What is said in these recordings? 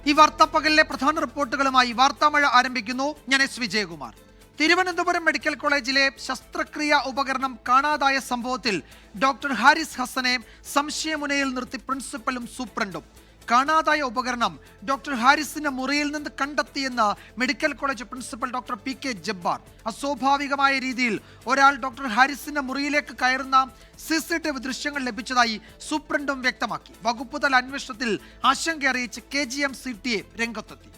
ഈ വാർത്താപ്പകലിലെ പ്രധാന റിപ്പോർട്ടുകളുമായി വാർത്താമഴ ആരംഭിക്കുന്നു. ഞാൻ എസ് വിജയകുമാർ. തിരുവനന്തപുരം മെഡിക്കൽ കോളേജിലെ ശസ്ത്രക്രിയാ ഉപകരണം കാണാതായ സംഭവത്തിൽ ഡോക്ടർ ഹാരിസ് ഹസനെ സംശയമുനയിൽ നിർത്തി പ്രിൻസിപ്പലും സൂപ്രണ്ടും. കാണാതായ ഉപകരണം ഡോക്ടർ ഹാരിസിന്റെ മുറിയിൽ നിന്ന് കണ്ടെത്തിയെന്ന് medical college principal doctor P K. Jabbar. അസ്വാഭാവികമായ രീതിയിൽ ഒരാൾ ഡോക്ടർ ഹാരിസിന്റെ മുറിയിലേക്ക് കയറുന്ന CCTV ദൃശ്യങ്ങൾ ലഭിച്ചതായി സൂപ്രണ്ടും വ്യക്തമാക്കി. വകുപ്പ് തല അന്വേഷണത്തിൽ ആശങ്ക അറിയിച്ച് KGM-CTA രംഗത്തെത്തി.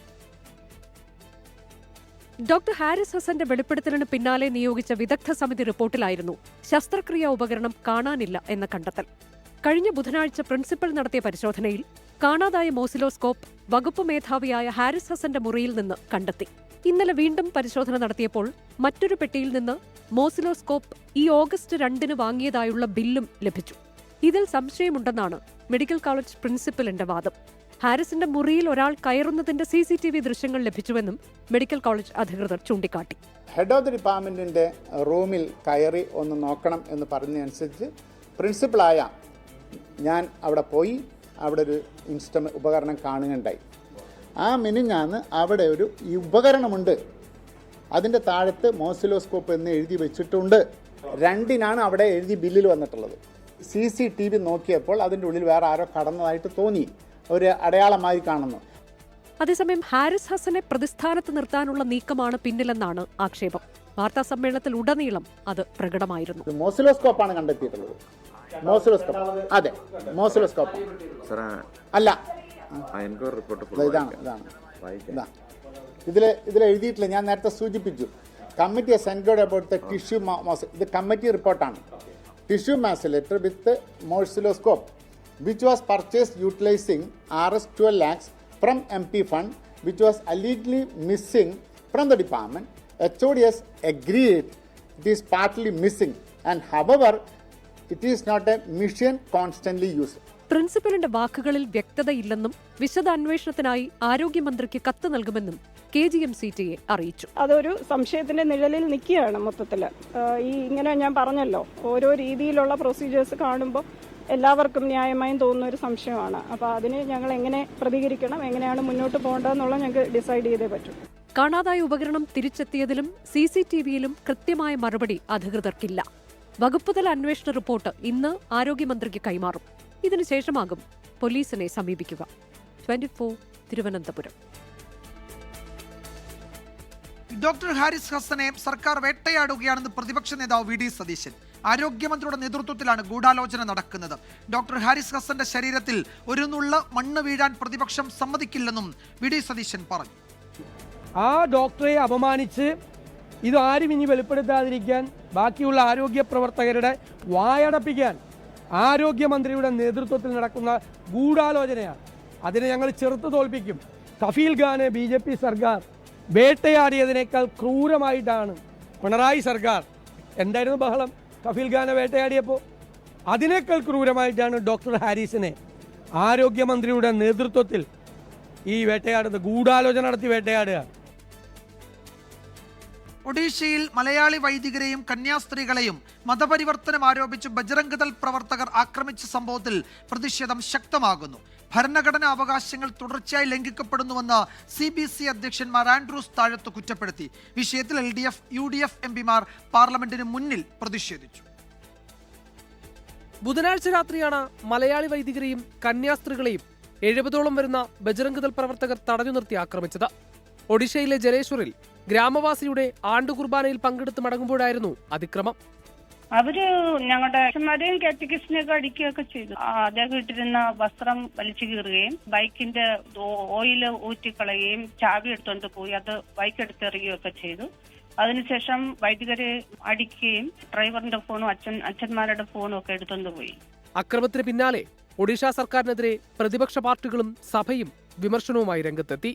ഡോക്ടർ ഹാരിസ് ഹസന്റെ വെളിപ്പെടുത്തലിന് പിന്നാലെ നിയോഗിച്ച വിദഗ്ധ സമിതി റിപ്പോർട്ടിലായിരുന്നു ശസ്ത്രക്രിയാ ഉപകരണം കാണാനില്ല എന്ന കണ്ടെത്തൽ. കഴിഞ്ഞ ബുധനാഴ്ച പ്രിൻസിപ്പൽ നടത്തിയ പരിശോധനയിൽ കാണാതായ മോസിലോസ്കോപ്പ് വകുപ്പ് മേധാവിയായ ഹാരിസ് ഹസന്റെ മുറിയിൽ നിന്ന് കണ്ടെത്തി. ഇന്നലെ വീണ്ടും പരിശോധന നടത്തിയപ്പോൾ മറ്റൊരു പെട്ടിയിൽ നിന്ന് മോസിലോസ്കോപ്പ് ഈ ഓഗസ്റ്റ് 2 വാങ്ങിയതായുള്ള ബില്ലും ലഭിച്ചു. ഇതിൽ സംശയമുണ്ടെന്നാണ് മെഡിക്കൽ കോളേജ് പ്രിൻസിപ്പലിന്റെ വാദം. ഹാരിസിന്റെ മുറിയിൽ ഒരാൾ കയറുന്നതിന്റെ CCTV ദൃശ്യങ്ങൾ ലഭിച്ചുവെന്നും മെഡിക്കൽ കോളേജ് അധികൃതർ ചൂണ്ടിക്കാട്ടി. ഹെഡ് ഓഫ് ദി ഡിപ്പാർട്ട്മെന്റിന്റെ റൂമിൽ കയറി ഒന്ന് നോക്കണം എന്ന് പറഞ്ഞതനുസരിച്ച് പ്രിൻസിപ്പളായ ഞാൻ അവിടെ പോയി അവിടെ ഒരു ഉപകരണം കാണുകയുണ്ടായി. ആ മിനിഞ്ഞാന്ന് അവിടെ ഒരു ഉപകരണമുണ്ട്, അതിൻ്റെ താഴത്ത് മോസിലോസ്കോപ്പ് എന്ന് എഴുതി വെച്ചിട്ടുണ്ട്. 2 അവിടെ എഴുതി ബില്ലിൽ വന്നിട്ടുള്ളത്. CCTV നോക്കിയപ്പോൾ അതിൻ്റെ ഉള്ളിൽ വേറെ ആരോ കടന്നതായിട്ട് തോന്നി, ഒരു അടയാളമായി കാണുന്നു. അതേസമയം ഹാരിസ് ഹസനെ പ്രതിസ്ഥാനത്ത് നിർത്താനുള്ള നീക്കമാണ് പിന്നിലെന്നാണ് ആക്ഷേപം. വാർത്താ സമ്മേളനത്തിൽ ഉടനീളം അത് പ്രകടമായിരുന്നു. മോസിലോസ്കോപ്പാണ് കണ്ടെത്തിയിട്ടുള്ളത്. മോസിലോസ്കോപ്പ്, അതെ, മോസിലോസ്കോപ്പ് അല്ല. ഇതിൽ എഴുതിയിട്ടില്ല. ഞാൻ നേരത്തെ സൂചിപ്പിച്ചു, committee enquired about the tissue mass. ഇത് കമ്മിറ്റി റിപ്പോർട്ടാണ്. Tissue macerator with oscilloscope which was purchased utilizing Rs 12 lakhs from MP fund, which was allegedly missing from the department. HODS agreed it is partly missing, and however it is not a mission constantly used. പ്രിൻസിപ്പലിന്റെ വാക്കുകളിൽ വ്യക്തതയില്ലെന്നും വിശദ അന്വേഷണത്തിനായി ആരോഗ്യമന്ത്രിക്ക് കത്ത് നൽകുമെന്നും KGM-CTA അറിയിച്ചു. അതൊരു സംശയത്തിന്റെ നിഴലിൽ നിൽക്കുകയാണ് മൊത്തത്തിൽ. ഇങ്ങനെ ഞാൻ പറഞ്ഞല്ലോ, ഓരോ രീതിയിലുള്ള പ്രൊസീജിയേഴ്സ് കാണുമ്പോൾ എല്ലാവർക്കും ന്യായമായും തോന്നുന്ന ഒരു സംശയമാണ്. അപ്പോൾ അതിന് ഞങ്ങൾ എങ്ങനെ പ്രതികരിക്കണം, എങ്ങനെയാണ് മുന്നോട്ട് പോകേണ്ടതെന്നുള്ള ഞങ്ങൾക്ക് ഡിസൈഡ് ചെയ്തേ പറ്റൂ. കാണാതായ ഉപകരണം തിരിച്ചെത്തിയതിലും CCTVയിലും കൃത്യമായ മറുപടി അധികൃതർക്കില്ല. വകുപ്പുതല അന്വേഷണ റിപ്പോർട്ട് ഇന്ന് ആരോഗ്യമന്ത്രിക്ക് കൈമാറും. ഇതിനുശേഷമാകും പോലീസിനെ സമീപിക്കുക. 24 തിരുവനന്തപുരം. ഡോക്ടർ ഹാരിസ് ഹസനെ സർക്കാർ വേട്ടയാടുകയാണെന്ന് പ്രതിപക്ഷ നേതാവ് VD സതീശൻ. ആരോഗ്യമന്ത്രിയുടെ നേതൃത്വത്തിലാണ് ഗൂഢാലോചന നടക്കുന്നത്. ഡോക്ടർ ഹാരിസ് ഹസന്റെ ശരീരത്തിൽ ഒരു നുള്ള മണ്ണ് വീഴാൻ പ്രതിപക്ഷം സമ്മതിക്കില്ലെന്നും VD സതീശൻ പറഞ്ഞു. ആ ഡോക്ടറെ അപമാനിച്ച് ഇതാരും ഇനി വെളിപ്പെടുത്താതിരിക്കാൻ ബാക്കിയുള്ള ആരോഗ്യ പ്രവർത്തകരുടെ വായടപ്പിക്കാൻ ആരോഗ്യമന്ത്രിയുടെ നേതൃത്വത്തിൽ നടക്കുന്ന ഗൂഢാലോചനയാണ്. അതിനെ ഞങ്ങൾ ചെറുത്ത് തോൽപ്പിക്കും. കഫീൽ ഖാനെ BJP സർക്കാർ വേട്ടയാടിയതിനേക്കാൾ ക്രൂരമായിട്ടാണ് പിണറായി സർക്കാർ. എന്തായിരുന്നു ബഹളം കഫീൽ ഖാനെ വേട്ടയാടിയപ്പോൾ? അതിനേക്കാൾ ക്രൂരമായിട്ടാണ് ഡോക്ടർ ഹാരിസിനെ ആരോഗ്യമന്ത്രിയുടെ നേതൃത്വത്തിൽ ഈ വേട്ടയാടുന്നത്. ഗൂഢാലോചന നടത്തി വേട്ടയാടുക. ഒഡീഷയിൽ മലയാളി വൈദികരെയും കന്യാസ്ത്രീകളെയും മതപരിവർത്തനം ആരോപിച്ച് ബജ്രംഗ് ദൾ പ്രവർത്തകർ ആക്രമിച്ച സംഭവത്തിൽ പ്രതിഷേധം ശക്തമാകുന്നു. ഭരണഘടനാ അവകാശങ്ങൾ തുടർച്ചയായി ലംഘിക്കപ്പെടുന്നുവെന്ന് CBC അധ്യക്ഷന്മാർ ആൻഡ്രൂസ് താഴത്ത് കുറ്റപ്പെടുത്തി. വിഷയത്തിൽ LDF, UDF MPമാർ പാർലമെന്റിന് മുന്നിൽ പ്രതിഷേധിച്ചു. ബുധനാഴ്ച രാത്രിയാണ് മലയാളി വൈദികരെയും കന്യാസ്ത്രീകളെയും 70ഓളം വരുന്ന ബജ്രംഗ് ദൾ പ്രവർത്തകർ തടഞ്ഞു നിർത്തി ആക്രമിച്ചത്. ഒഡീഷയിലെ ജലേശ്വറിൽ ഗ്രാമവാസിയുടെ ആണ്ടുകുർബാനയിൽ പങ്കെടുത്ത് മടങ്ങുമ്പോഴായിരുന്നു അതിക്രമം. അവര് ഞങ്ങളുടെ അച്ഛന്മാരെയും കാറ്റഗിസ്റ്റിനെയൊക്കെ അടിക്കുകയൊക്കെ ചെയ്തു. അദ്ദേഹം ഇട്ടിരുന്ന വസ്ത്രം വലിച്ചു കീറുകയും ബൈക്കിന്റെ ഓയില് ഊറ്റിക്കളയുകയും ചാവി എടുത്തുകൊണ്ട് പോയി അത് ബൈക്ക് എടുത്തെറിയുകയൊക്കെ ചെയ്തു. അതിനുശേഷം വൈദികരെ അടിക്കുകയും ഡ്രൈവറിന്റെ ഫോണും അച്ഛന്മാരുടെ ഫോണും ഒക്കെ എടുത്തുകൊണ്ട് പോയി. അക്രമത്തിന് പിന്നാലെ ഒഡീഷ സർക്കാരിനെതിരെ പ്രതിപക്ഷ പാർട്ടികളും സഭയും വിമർശനവുമായി രംഗത്തെത്തി.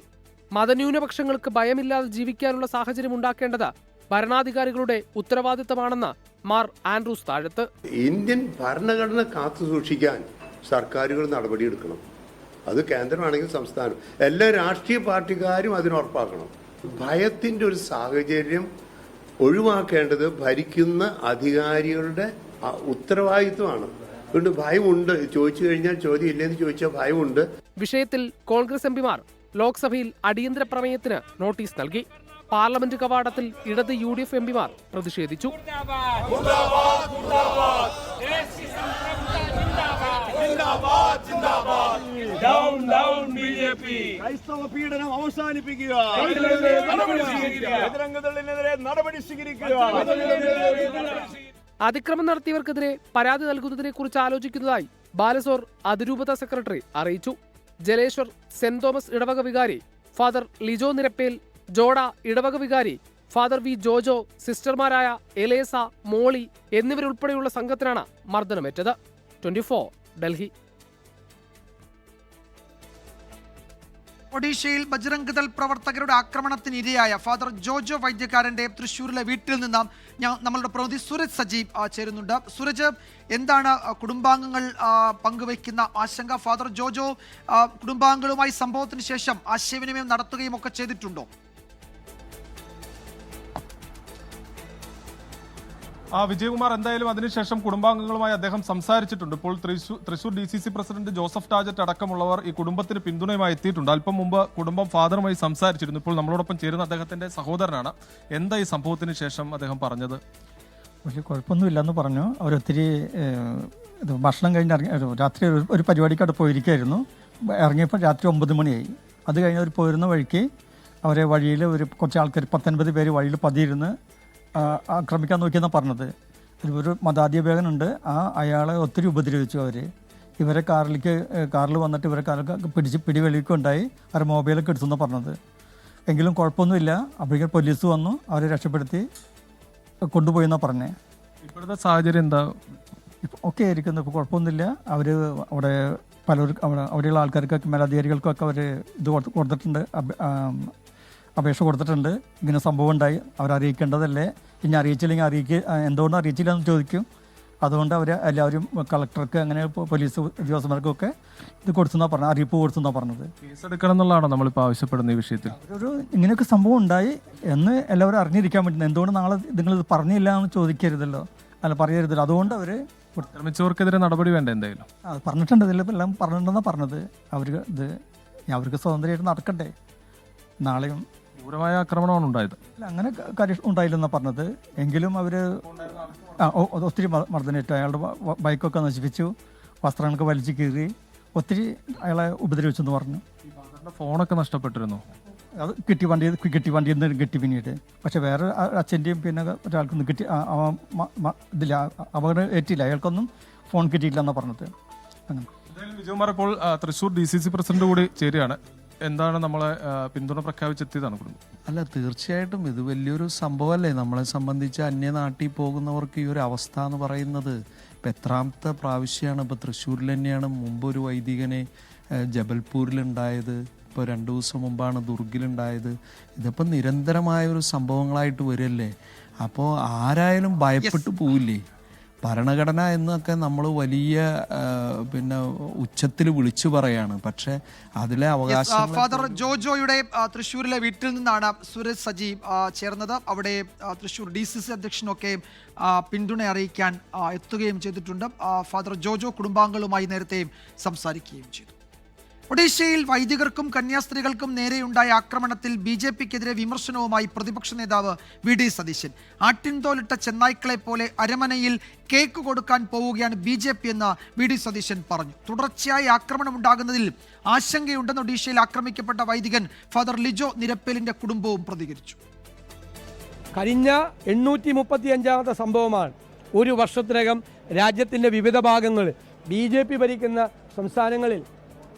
മതന്യൂനപക്ഷങ്ങൾക്ക് ഭയമില്ലാതെ ജീവിക്കാനുള്ള സാഹചര്യം ഉണ്ടാക്കേണ്ടത് ഭരണാധികാരികളുടെ ഉത്തരവാദിത്തമാണെന്ന് മാർ ആൻഡ്രൂസ് താഴത്ത്. ഇന്ത്യൻ ഭരണഘടന കാത്തു സൂക്ഷിക്കാൻ സർക്കാരുകൾ നടപടിയെടുക്കണം. അത് കേന്ദ്രമാണെങ്കിൽ സംസ്ഥാനം, എല്ലാ രാഷ്ട്രീയ പാർട്ടിക്കാരും അതിനുറപ്പാക്കണം. ഭയത്തിന്റെ ഒരു സാഹചര്യം ഒഴിവാക്കേണ്ടത് ഭരിക്കുന്ന അധികാരികളുടെ ഉത്തരവാദിത്വമാണ്. അതുകൊണ്ട് ഭയമുണ്ട്. ചോദിച്ചു കഴിഞ്ഞാൽ ചോദ്യം ഇല്ലെന്ന് ചോദിച്ചാൽ ഭയമുണ്ട്. വിഷയത്തിൽ കോൺഗ്രസ് MPമാർ ലോക്സഭയിൽ അടിയന്തര പ്രമേയത്തിന് നോട്ടീസ് നൽകി. പാർലമെന്റ് കവാടത്തിൽ ഇടത് UDF എംപിമാർ പ്രതിഷേധിച്ചു. ക്രൈസ്തവ പീഡനം അവസാനിപ്പിക്കുക, നടപടി സ്വീകരിക്കുക. അതിക്രമം നടത്തിയവർക്കെതിരെ പരാതി നൽകുന്നതിനെക്കുറിച്ച് ആലോചിക്കുന്നതായി ബാലസോർ അതിരൂപത സെക്രട്ടറി അറിയിച്ചു. ജലേശ്വർ സെന്റ് തോമസ് ഇടവക വികാരി ഫാദർ ലിജോ നിരപ്പേൽ, ജോഡ ഇടവക വികാരി ഫാദർ വി ജോജോ, സിസ്റ്റർമാരായ എലേസ, മോളി എന്നിവരുൾപ്പെടെയുള്ള സംഘത്തിനാണ് മർദ്ദനമേറ്റത്. 24 ഡൽഹി. ഒഡീഷയിൽ ബജ്രംഗ് ദൾ പ്രവർത്തകരുടെ ആക്രമണത്തിന് ഇരയായ ഫാദർ ജോജോ വൈദ്യക്കാരന്റെ തൃശ്ശൂരിലെ വീട്ടിൽ നിന്ന് നമ്മളുടെ പ്രതിനിധി സൂരജ് സജീവ് ചേരുന്നുണ്ട്. സൂരജ്, എന്താണ് കുടുംബാംഗങ്ങൾ പങ്കുവയ്ക്കുന്ന ആശങ്ക? ഫാദർ ജോജോ കുടുംബാംഗങ്ങളുമായി സംഭവത്തിന് ശേഷം ആശയവിനിമയം നടത്തുകയും ഒക്കെ ചെയ്തിട്ടുണ്ടോ? വിജയകുമാർ, എന്തായാലും അതിനുശേഷം കുടുംബാംഗങ്ങളുമായി അദ്ദേഹം സംസാരിച്ചിട്ടുണ്ട്. ഇപ്പോൾ തൃശൂർ DCC പ്രസിഡന്റ് ജോസഫ് ടാജറ്റ് അടക്കമുള്ളവർ ഈ കുടുംബത്തിന് പിന്തുണയുമായി എത്തിയിട്ടുണ്ട്. അല്പം മുമ്പ് കുടുംബം ഫാദറുമായി സംസാരിച്ചിരുന്നു. ഇപ്പോൾ നമ്മളോടൊപ്പം ചേരുന്ന അദ്ദേഹത്തിന്റെ സഹോദരനാണ്. എന്താ ഈ സംഭവത്തിന് ശേഷം അദ്ദേഹം പറഞ്ഞത്? പക്ഷേ കുഴപ്പമൊന്നുമില്ലെന്ന് പറഞ്ഞു. അവരൊത്തിരി ഭക്ഷണം കഴിഞ്ഞ് രാത്രി ഒരു പരിപാടിക്കവിടെ പോയിരിക്കുകയായിരുന്നു. ഇറങ്ങിയപ്പോൾ രാത്രി 9 മണിയായി. അത് കഴിഞ്ഞ് അവർ പോയിരുന്ന വഴിക്ക് അവരെ വഴിയിൽ കുറച്ച് ആൾക്കാർ 19 പേര് വഴിയിൽ പതിയിരുന്ന് ആക്രമിക്കാൻ നോക്കിയെന്നാണ് പറഞ്ഞത്. ഒരു മതാധ്യാപകനുണ്ട്, അയാളെ ഒത്തിരി ഉപദ്രവിച്ചു അവർ. ഇവരെ കാറിൽ വന്നിട്ട് ഇവരെ പിടിവലിക്കുണ്ടായി. അവരെ മൊബൈലൊക്കെ എടുത്തെന്നാണ് പറഞ്ഞത്. എങ്കിലും കുഴപ്പമൊന്നുമില്ല. അപ്പോഴേക്കും പോലീസ് വന്നു, അവരെ രക്ഷപ്പെടുത്തി കൊണ്ടുപോയെന്നാണ് പറഞ്ഞത്. ഇപ്പോഴത്തെ സാഹചര്യം എന്താ? ഒക്കെ ആയിരിക്കുന്നു, ഇപ്പോൾ കുഴപ്പമൊന്നുമില്ല. അവർ അവിടെ അവിടെയുള്ള ആൾക്കാർക്കൊക്കെ മേലധികാരികൾക്കൊക്കെ അവർ ഇത് കൊടുത്തിട്ടുണ്ട്, അപേക്ഷ കൊടുത്തിട്ടുണ്ട്. ഇങ്ങനെ സംഭവം ഉണ്ടായി, അവരറിയിക്കേണ്ടതല്ലേ, ഇനി അറിയിച്ചില്ലെങ്കിൽ എന്തുകൊണ്ട് അറിയിച്ചില്ല എന്ന് ചോദിക്കും. അതുകൊണ്ട് എല്ലാവരും കളക്ടർക്ക് അങ്ങനെ പോലീസ് ഉദ്യോഗസ്ഥന്മാർക്കൊക്കെ ഇത് കൊടുത്തെന്നാണ് പറഞ്ഞത്, അറിയിപ്പ് കൊടുത്തെന്നാണ് പറഞ്ഞത്. കേസെടുക്കണം എന്നുള്ളതാണോ നമ്മളിപ്പോൾ ആവശ്യപ്പെടുന്ന ഈ വിഷയത്തിൽ? ഇങ്ങനെയൊക്കെ സംഭവം ഉണ്ടായി എന്ന് എല്ലാവരും അറിഞ്ഞിരിക്കാൻ പറ്റുന്നത്. എന്തുകൊണ്ട് നാളെ നിങ്ങളിത് പറഞ്ഞില്ല എന്ന് ചോദിക്കരുതല്ലോ, അല്ല പറയരുതല്ലോ. അതുകൊണ്ട് അവർ ശ്രമിച്ചവർക്കെതിരെ നടപടി വേണ്ട. എന്തായാലും അത് പറഞ്ഞിട്ടുണ്ട്, ഇതിലിപ്പോൾ എല്ലാം പറഞ്ഞിട്ടുണ്ടെന്നാണ് പറഞ്ഞത്. അവർക്ക് സ്വതന്ത്രമായിട്ട് നടക്കട്ടെ. നാളെയും ക്രൂരമായ ആക്രമണമാണ് ഉണ്ടായത്. അങ്ങനെ കാര്യം ഉണ്ടായില്ലെന്നാണ് പറഞ്ഞത്. എങ്കിലും അവർ ഒത്തിരി മർദ്ദനേറ്റു. അയാളുടെ ബൈക്കൊക്കെ നശിപ്പിച്ചു, വസ്ത്രങ്ങളൊക്കെ വലിച്ചു കീറി, ഒത്തിരി അയാളെ ഉപദ്രവിച്ചു എന്ന് പറഞ്ഞു. ഫോണൊക്കെ നഷ്ടപ്പെട്ടിരുന്നു. അത് കിട്ടി വണ്ടിയിൽ നിന്ന് കിട്ടി പിന്നീട്. പക്ഷെ വേറെ അച്ഛൻ്റെയും പിന്നെ ഒരാൾക്കൊന്നും കിട്ടി, ഇതില്ല, അപകടം ഏറ്റില്ല, അയാൾക്കൊന്നും ഫോൺ കിട്ടിയില്ല എന്നാണ് പറഞ്ഞത്. അങ്ങനെ വിജയകുമാർ, ഇപ്പോൾ തൃശ്ശൂർ DCC പ്രസിഡന്റ് കൂടി ചേരുകയാണ്. എന്താണ് നമ്മളെ പിന്തുണ പ്രഖ്യാപിച്ചെത്തിയതാണ് കുടുംബം? അല്ല, തീർച്ചയായിട്ടും ഇത് വലിയൊരു സംഭവമല്ലേ. നമ്മളെ സംബന്ധിച്ച് അന്യനാട്ടിൽ പോകുന്നവർക്ക് ഈ ഒരു അവസ്ഥ എന്ന് പറയുന്നത് ഇപ്പം എത്രാമത്തെ പ്രാവശ്യമാണ്. ഇപ്പോൾ തൃശ്ശൂരിൽ തന്നെയാണ് മുമ്പ് ഒരു വൈദികനെ ജബൽപൂരിലുണ്ടായത്, ഇപ്പോൾ 2 ദിവസം മുമ്പാണ് ദുർഗിലുണ്ടായത്. ഇതിപ്പോൾ നിരന്തരമായ ഒരു സംഭവങ്ങളായിട്ട് വരില്ലേ. അപ്പോൾ ആരായാലും ഭയപ്പെട്ടു പോവില്ലേ. ഭരണഘടന എന്നൊക്കെ നമ്മൾ വലിയ പിന്നെ ഉച്ചത്തിൽ വിളിച്ചു പറയാണ്, പക്ഷെ അതിലെ അവകാശം. ഫാദർ ജോജോയുടെ തൃശ്ശൂരിലെ വീട്ടിൽ നിന്നാണ് സൂരജ് സജീവ് ചേർന്നത്. അവിടെ തൃശ്ശൂർ DCC അധ്യക്ഷനൊക്കെ പിന്തുണ അറിയിക്കാൻ എത്തുകയും ചെയ്തിട്ടുണ്ട്. ഫാദർ ജോജോ കുടുംബാംഗങ്ങളുമായി നേരത്തെ സംസാരിക്കുകയും ചെയ്തു. ഒഡീഷയിൽ വൈദികർക്കും കന്യാസ്ത്രീകൾക്കും നേരെയുണ്ടായ ആക്രമണത്തിൽ BJPക്കെതിരെ വിമർശനവുമായി പ്രതിപക്ഷ നേതാവ് VD സതീശൻ. ആട്ടിൻതോലിട്ട ചെന്നായ്ക്കളെ പോലെ അരമനയിൽ കേക്ക് കൊടുക്കാൻ പോവുകയാണ് BJP എന്ന് VD സതീശൻ പറഞ്ഞു. തുടർച്ചയായി ആക്രമണം ഉണ്ടാകുന്നതിൽ ആശങ്കയുണ്ടെന്ന് ഒഡീഷയിൽ ആക്രമിക്കപ്പെട്ട വൈദികൻ ഫാദർ ലിജോ നിരപ്പേലിന്റെ കുടുംബവും പ്രതികരിച്ചു. കഴിഞ്ഞ 835ാമത്തെ സംഭവമാണ്. ഒരു വർഷത്തിനകം രാജ്യത്തിൻ്റെ വിവിധ ഭാഗങ്ങളിൽ BJP ഭരിക്കുന്ന സംസ്ഥാനങ്ങളിൽ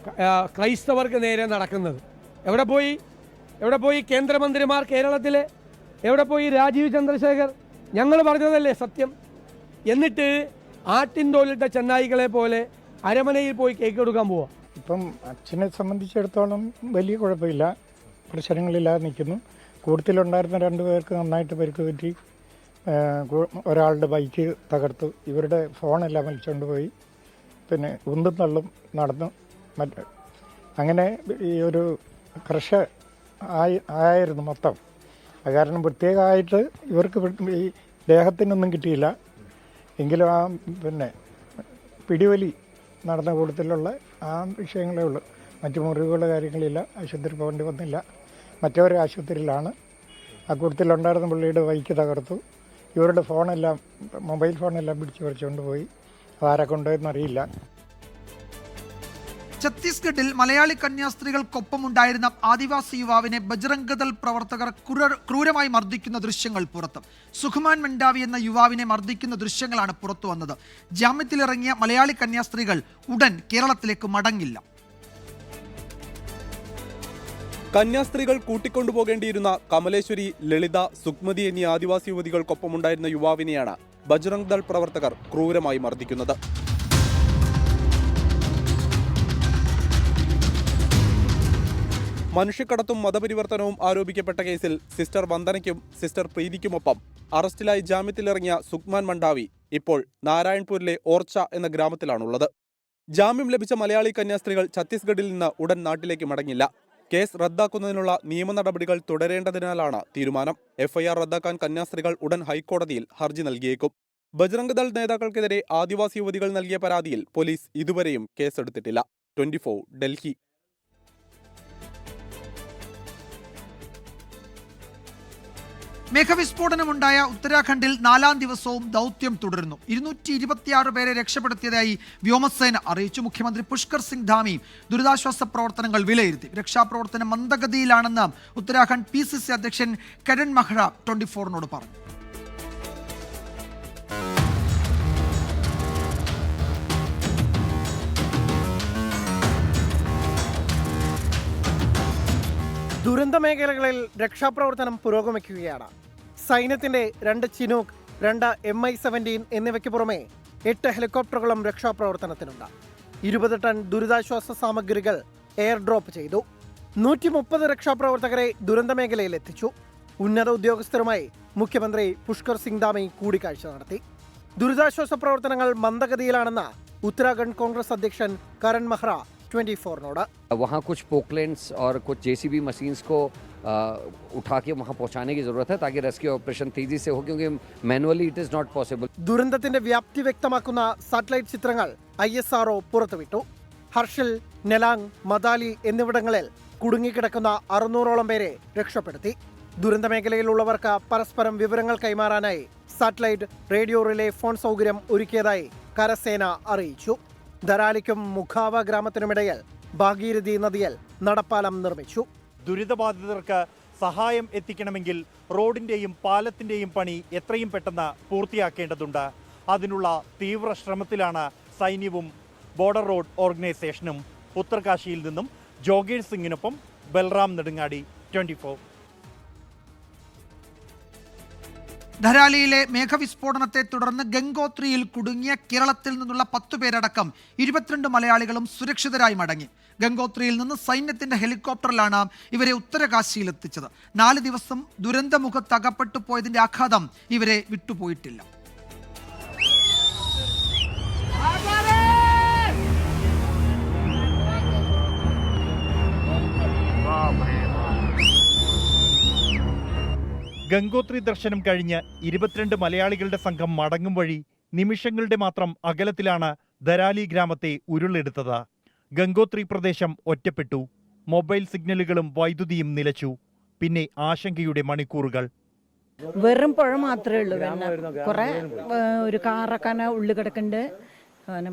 ക്രൈസ്തവർക്ക് നേരെ നടക്കുന്നത്. എവിടെ പോയി കേന്ദ്രമന്ത്രിമാർ കേരളത്തിലെ? എവിടെ പോയി രാജീവ് ചന്ദ്രശേഖർ? ഞങ്ങൾ പറഞ്ഞതല്ലേ സത്യം? എന്നിട്ട് ആട്ടിൻതോലിട്ട ചെന്നായികളെ പോലെ അരമനയിൽ പോയി കേക്ക് കൊടുക്കാൻ പോവാം. ഇപ്പം അച്ഛനെ സംബന്ധിച്ചിടത്തോളം വലിയ കുഴപ്പമില്ല, പ്രശ്നങ്ങളില്ലാതെ നിൽക്കുന്നു. കൂട്ടത്തിലുണ്ടായിരുന്ന 2 പേർക്ക് നന്നായിട്ട് പരിക്ക് പറ്റി. ഒരാളുടെ ബൈക്ക് തകർത്തു, ഇവരുടെ ഫോണെല്ലാം വലിച്ചുകൊണ്ട് പോയി, പിന്നെ ഉന്തും തള്ളും നടന്നു. അങ്ങനെ ഈ ഒരു ആയിരുന്നു മൊത്തം. അത് കാരണം പ്രത്യേകമായിട്ട് ഇവർക്ക് ഈ ദേഹത്തിനൊന്നും കിട്ടിയില്ല. എങ്കിലും പിന്നെ പിടിവലി നടന്ന കൂട്ടത്തിലുള്ള വിഷയങ്ങളേ ഉള്ളൂ. മറ്റു മുറിവുകൾ കാര്യങ്ങളില്ല, ആശുപത്രി പോകേണ്ടി വന്നില്ല. മറ്റവരെ ആശുപത്രിയിലാണ്. ആ കൂട്ടത്തിലുണ്ടായിരുന്ന പുള്ളിയുടെ ബൈക്ക് തകർത്തു. ഇവരുടെ ഫോണെല്ലാം, മൊബൈൽ ഫോണെല്ലാം പിടിച്ച് പറിച്ചുകൊണ്ട് പോയി. ആരെ കൊണ്ടുപോയെന്നറിയില്ല. ഛത്തീസ്ഗഡിൽ മലയാളി കന്യാസ്ത്രീകൾക്കൊപ്പമുണ്ടായിരുന്ന ആദിവാസി യുവാവിനെ ബജ്റംഗ് ദൾ പ്രവർത്തകർ ക്രൂരമായി മർദ്ദിക്കുന്ന ദൃശ്യങ്ങൾ പുറത്ത്. സുഖ്മാൻ മൻഡാവി എന്ന യുവാവിനെ മർദ്ദിക്കുന്ന ദൃശ്യങ്ങളാണ് പുറത്തു വന്നത്. ജാമ്യത്തിലിറങ്ങിയ മലയാളി കന്യാസ്ത്രീകൾ ഉടൻ കേരളത്തിലേക്ക് മടങ്ങില്ല. കന്യാസ്ത്രീകൾ കൂട്ടിക്കൊണ്ടുപോകേണ്ടിയിരുന്ന കമലേശ്വരി, ലളിത, സുക്മതി എന്നീ ആദിവാസി യുവതികൾക്കൊപ്പമുണ്ടായിരുന്ന യുവാവിനെയാണ് ബജ്റംഗ് ദൾ പ്രവർത്തകർ ക്രൂരമായി മർദ്ദിക്കുന്നത്. മനുഷ്യക്കടത്തും മതപരിവർത്തനവും ആരോപിക്കപ്പെട്ട കേസിൽ സിസ്റ്റർ വന്ദനയ്ക്കും സിസ്റ്റർ പ്രീതിക്കുമൊപ്പം അറസ്റ്റിലായി ജാമ്യത്തിലിറങ്ങിയ സുഖ്മാൻ മൻഡാവി ഇപ്പോൾ നാരായൺപൂരിലെ ഓർച്ച എന്ന ഗ്രാമത്തിലാണുള്ളത്. ജാമ്യം ലഭിച്ച മലയാളി കന്യാസ്ത്രീകൾ ഛത്തീസ്ഗഡിൽ നിന്ന് ഉടൻ നാട്ടിലേക്ക് മടങ്ങില്ല. കേസ് റദ്ദാക്കുന്നതിനുള്ള നിയമ നടപടികൾ തുടരേണ്ടതിനാലാണ് തീരുമാനം. എഫ്ഐആർ റദ്ദാക്കാൻ കന്യാസ്ത്രീകൾ ഉടൻ ഹൈക്കോടതിയിൽ ഹർജി നൽകിയേക്കും. ബജ്റംഗ് ദൾ നേതാക്കൾക്കെതിരെ ആദിവാസി യുവതികൾ നൽകിയ പരാതിയിൽ പോലീസ് ഇതുവരെയും കേസെടുത്തിട്ടില്ല. 24 ഡൽഹി. മേഘവിസ്ഫോടനമുണ്ടായ ഉത്തരാഖണ്ഡിൽ 4ാം ദിവസവും ദൗത്യം തുടരുന്നു. 226 പേരെ രക്ഷപ്പെടുത്തിയതായി വ്യോമസേന അറിയിച്ചു. മുഖ്യമന്ത്രി പുഷ്കർ സിംഗ് ധാമി ദുരിതാശ്വാസ പ്രവർത്തനങ്ങൾ വിലയിരുത്തി. രക്ഷാപ്രവർത്തനം മന്ദഗതിയിലാണെന്ന് ഉത്തരാഖണ്ഡ് PCC അധ്യക്ഷൻ കരൺ മഹ്റ 24നോട് പറഞ്ഞു. ദുരന്ത മേഖലകളിൽ രക്ഷാപ്രവർത്തനം പുരോഗമിക്കുകയാണ്. സൈന്യത്തിന്റെ 2 ചിനൂക്ക്, 2 MI-17 എന്നിവയ്ക്ക് പുറമെ 8 ഹെലികോപ്റ്ററുകളും രക്ഷാപ്രവർത്തനത്തിനുണ്ട്. 20 ടൺ ദുരിതാശ്വാസ സാമഗ്രികൾ എയർ ഡ്രോപ്പ് ചെയ്തു. 130 രക്ഷാപ്രവർത്തകരെ ദുരന്ത മേഖലയിൽ എത്തിച്ചു. ഉന്നത ഉദ്യോഗസ്ഥരുമായി മുഖ്യമന്ത്രി പുഷ്കർ സിംഗ് ധാമി കൂടിക്കാഴ്ച നടത്തി. ദുരിതാശ്വാസ പ്രവർത്തനങ്ങൾ മന്ദഗതിയിലാണെന്ന് ഉത്തരാഖണ്ഡ് കോൺഗ്രസ് അധ്യക്ഷൻ കരൺ മഹ്റ 24നോട്. वहाँ कुछ पोकलेंट्स और कुछ JCB मशीन्स को उठा के वहाँ पहुँचाने की ज़रूरत है ताकि रेस्क्यू ऑपरेशन तेजी से हो, क्योंकि manually it is not possible. ദുരന്തത്തിന്റെ വ്യാപ്തി വ്യക്തമാക്കുന്ന സാറ്റലൈറ്റ് ചിത്രങ്ങൾ ISRO പുറത്തുവിട്ടു. ഹർഷിൽ, നെലാങ്, മദാലി എന്നിവിടങ്ങളിൽ കുടുങ്ങിക്കിടക്കുന്ന 600ഓളം പേരെ രക്ഷപ്പെടുത്തി. ദുരന്ത മേഖലയിലുള്ളവർക്ക് പരസ്പരം വിവരങ്ങൾ കൈമാറാനായി സാറ്റലൈറ്റ്, റേഡിയോ റിലേ ഫോൺ സൗകര്യം ഒരുക്കിയതായി കരസേന അറിയിച്ചു. ധരാലിക്കും മുഖാവ ഗ്രാമത്തിനുമിടയിൽ ഭാഗീരഥി നദിയിൽ നടപ്പാലം നിർമ്മിച്ചു. ദുരിതബാധിതർക്ക് സഹായം എത്തിക്കണമെങ്കിൽ റോഡിന്റെയും പാലത്തിന്റെയും പണി എത്രയും പെട്ടെന്ന് പൂർത്തിയാക്കേണ്ടതുണ്ട്. അതിനുള്ള തീവ്ര ശ്രമത്തിലാണ് സൈന്യവും ബോർഡർ റോഡ് ഓർഗനൈസേഷനും. ഉത്തർകാശിയിൽ നിന്നും ജോഗേഷ് സിംഗിനൊപ്പം ബൽറാം നെടുങ്ങാടി, 24. ധരാലിയിലെ മേഘവിസ്ഫോടനത്തെ തുടർന്ന് ഗംഗോത്രിയിൽ കുടുങ്ങിയ കേരളത്തിൽ നിന്നുള്ള 10 പേരടക്കം 22 മലയാളികളും സുരക്ഷിതരായി മടങ്ങി. ഗംഗോത്രിയിൽ നിന്ന് സൈന്യത്തിന്റെ ഹെലികോപ്റ്ററിലാണ് ഇവരെ ഉത്തരകാശിയിൽ എത്തിച്ചത്. 4 ദിവസം ദുരന്തമുഖത്ത് അകപ്പെട്ടു പോയതിന്റെ ആഘാതം ഇവരെ വിട്ടുപോയിട്ടില്ല. ഗംഗോത്രി ദർശനം കഴിഞ്ഞ് 22 മലയാളികളുടെ സംഘം മടങ്ങും വഴി നിമിഷങ്ങളുടെ മാത്രം അകലത്തിലാണ് ധരാലി ഗ്രാമത്തെ ഉരുളെടുത്തത്. ഗംഗോത്രി പ്രദേശം ഒറ്റപ്പെട്ടു. മൊബൈൽ സിഗ്നലുകളും വൈദ്യുതിയും നിലച്ചു. പിന്നെ ആശങ്കയുടെ മണിക്കൂറുകൾ. വെറും പുഴ മാത്രമേ ഉള്ളൂ. കുറെ ഒരു കാറൊക്കെ ഉള്ളിൽ കിടക്കുന്നുണ്ട്.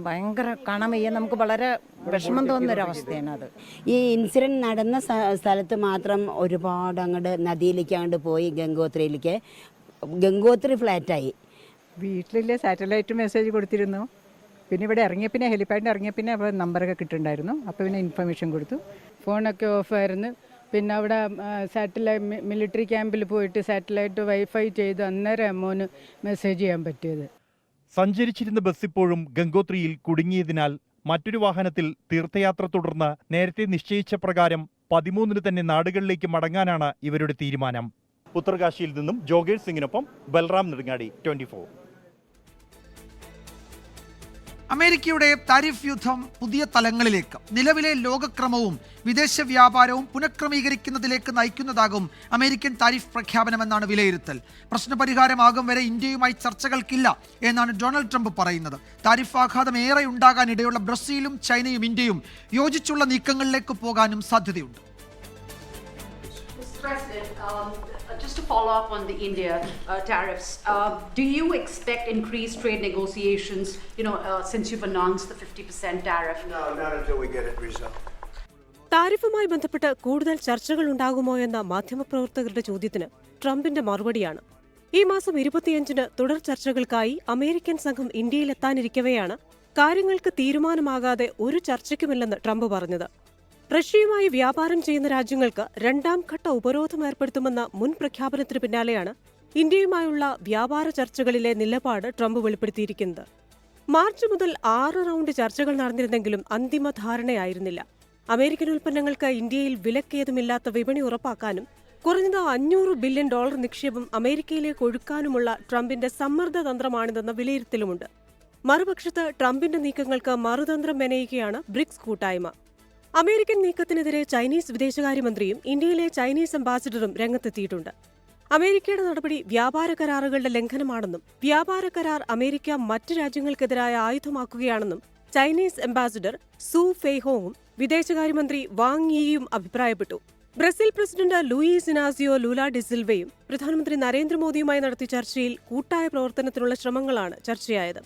ഭയങ്കര കാണാൻ വയ്യ. നമുക്ക് വളരെ വിഷമം തോന്നുന്ന ഒരു അവസ്ഥയാണ് അത്. ഈ ഇൻസിഡന്റ് നടന്ന സ്ഥലത്ത് മാത്രം ഒരുപാട് അങ്ങോട്ട് നദിയിലേക്ക് അങ്ങോട്ട് പോയി. ഗംഗോത്രി ഫ്ലാറ്റായി. വീട്ടിലെ സാറ്റലൈറ്റ് മെസ്സേജ് കൊടുത്തിരുന്നു. പിന്നെ ഇവിടെ ഇറങ്ങിയ പിന്നെ ഹെലിപ്പാഡിൽ ഇറങ്ങിയ പിന്നെ അവിടെ നമ്പറൊക്കെ കിട്ടുന്നുണ്ടായിരുന്നു. അപ്പോൾ പിന്നെ ഇൻഫർമേഷൻ കൊടുത്തു. ഫോണൊക്കെ ഓഫായിരുന്നു. പിന്നെ അവിടെ സാറ്റലൈറ്റ് മിലിറ്ററി ക്യാമ്പിൽ പോയിട്ട് സാറ്റലൈറ്റ് വൈഫൈ ചെയ്ത് അന്നേരം മോന് മെസ്സേജ് ചെയ്യാൻ പറ്റിയത്. സഞ്ചരിച്ചിരുന്ന ബസ് ഇപ്പോഴും ഗംഗോത്രിയിൽ കുടുങ്ങിയതിനാൽ മറ്റൊരു വാഹനത്തിൽ തീർത്ഥയാത്ര തുടർന്ന് നേരത്തെ നിശ്ചയിച്ച പ്രകാരം 13-ന് തന്നെ നാടുകളിലേക്ക് മടങ്ങാനാണ് ഇവരുടെ തീരുമാനം. ഉത്തർകാശിയിൽ നിന്നും ജോഗേഷ് സിംഗിനൊപ്പം ബൽറാം നെടുങ്ങാടി, 24. അമേരിക്കയുടെ താരിഫ് യുദ്ധം പുതിയ തലങ്ങളിലേക്ക്, നിലവിലെ ലോകക്രമവും വിദേശ വ്യാപാരവും പുനഃക്രമീകരിക്കുന്നതിലേക്ക് നയിക്കുന്നതാകും അമേരിക്കൻ താരിഫ് പ്രഖ്യാപനമെന്നാണ് വിലയിരുത്തൽ. പ്രശ്നപരിഹാരമാകും വരെ ഇന്ത്യയുമായി ചർച്ചകൾക്കില്ല എന്നാണ് ഡൊണാൾഡ് ട്രംപ് പറയുന്നത്. താരിഫ് ആഘാതം ഏറെ ഉണ്ടാകാനിടയുള്ള ബ്രസീലും ചൈനയും ഇന്ത്യയും യോജിച്ചുള്ള നീക്കങ്ങളിലേക്ക് പോകാനും സാധ്യതയുണ്ട്. Just to follow up on the India tariffs, do you expect increased trade negotiations, since you've announced the 50% tariff? No, not until we get it resolved. താരിഫുമായി ബന്ധപ്പെട്ട് കൂടുതൽ ചർച്ചകൾ ഉണ്ടാകുമോ എന്ന മാധ്യമപ്രവർത്തകരുടെ ചോദ്യത്തിന് ട്രംപിന്റെ മറുപടിയാണ്. ഈ മാസം 25-ന് തുടർ ചർച്ചകൾക്കായി അമേരിക്കൻ സംഘം ഇന്ത്യയിലെത്താനിരിക്കവെയാണ് കാര്യങ്ങൾക്ക് തീരുമാനമാകാതെ ഒരു ചർച്ചയ്ക്കുമില്ലെന്ന് ട്രംപ് പറഞ്ഞത്. റഷ്യയുമായി വ്യാപാരം ചെയ്യുന്ന രാജ്യങ്ങൾക്ക് രണ്ടാം ഘട്ട ഉപരോധം ഏർപ്പെടുത്തുമെന്ന മുൻ പ്രഖ്യാപനത്തിന് പിന്നാലെയാണ് ഇന്ത്യയുമായുള്ള വ്യാപാര ചർച്ചകളിലെ നിലപാട് ട്രംപ് വെളിപ്പെടുത്തിയിരിക്കുന്നത്. മാർച്ച് മുതൽ 6 റൗണ്ട് ചർച്ചകൾ നടന്നിരുന്നെങ്കിലും അന്തിമ ധാരണയായിരുന്നില്ല. അമേരിക്കൻ ഉൽപ്പന്നങ്ങൾക്ക് ഇന്ത്യയിൽ വിലക്കേതുമില്ലാത്ത വിപണി ഉറപ്പാക്കാനും കുറഞ്ഞത് $500 ബില്യൺ നിക്ഷേപം അമേരിക്കയിലേക്ക് ഒഴുക്കാനുമുള്ള ട്രംപിന്റെ സമ്മർദ്ദ തന്ത്രമാണിതെന്ന വിലയിരുത്തലുമുണ്ട്. മറുപക്ഷത്ത് ട്രംപിന്റെ നീക്കങ്ങൾക്ക് മറുതന്ത്രം മെനയുകയാണ് ബ്രിക്സ് കൂട്ടായ്മ. അമേരിക്കൻ നീക്കത്തിനെതിരെ ചൈനീസ് വിദേശകാര്യമന്ത്രിയും ഇന്ത്യയിലെ ചൈനീസ് അംബാസിഡറും രംഗത്തെത്തിയിട്ടുണ്ട്. അമേരിക്കയുടെ നടപടി വ്യാപാര കരാറുകളുടെ ലംഘനമാണെന്നും വ്യാപാര കരാർ അമേരിക്ക മറ്റ് രാജ്യങ്ങൾക്കെതിരായ ആയുധമാക്കുകയാണെന്നും ചൈനീസ് അംബാസിഡർ സു ഫെയ്ഹോങ്ങും വിദേശകാര്യമന്ത്രി വാങ് യിയും അഭിപ്രായപ്പെട്ടു. Brazil president Luiz Inacio Lula ഡിസിൽവയും പ്രധാനമന്ത്രി നരേന്ദ്രമോദിയുമായി നടത്തിയ ചർച്ചയിൽ കൂട്ടായ പ്രവർത്തനത്തിനുള്ള ശ്രമങ്ങളാണ് ചർച്ചയായത്.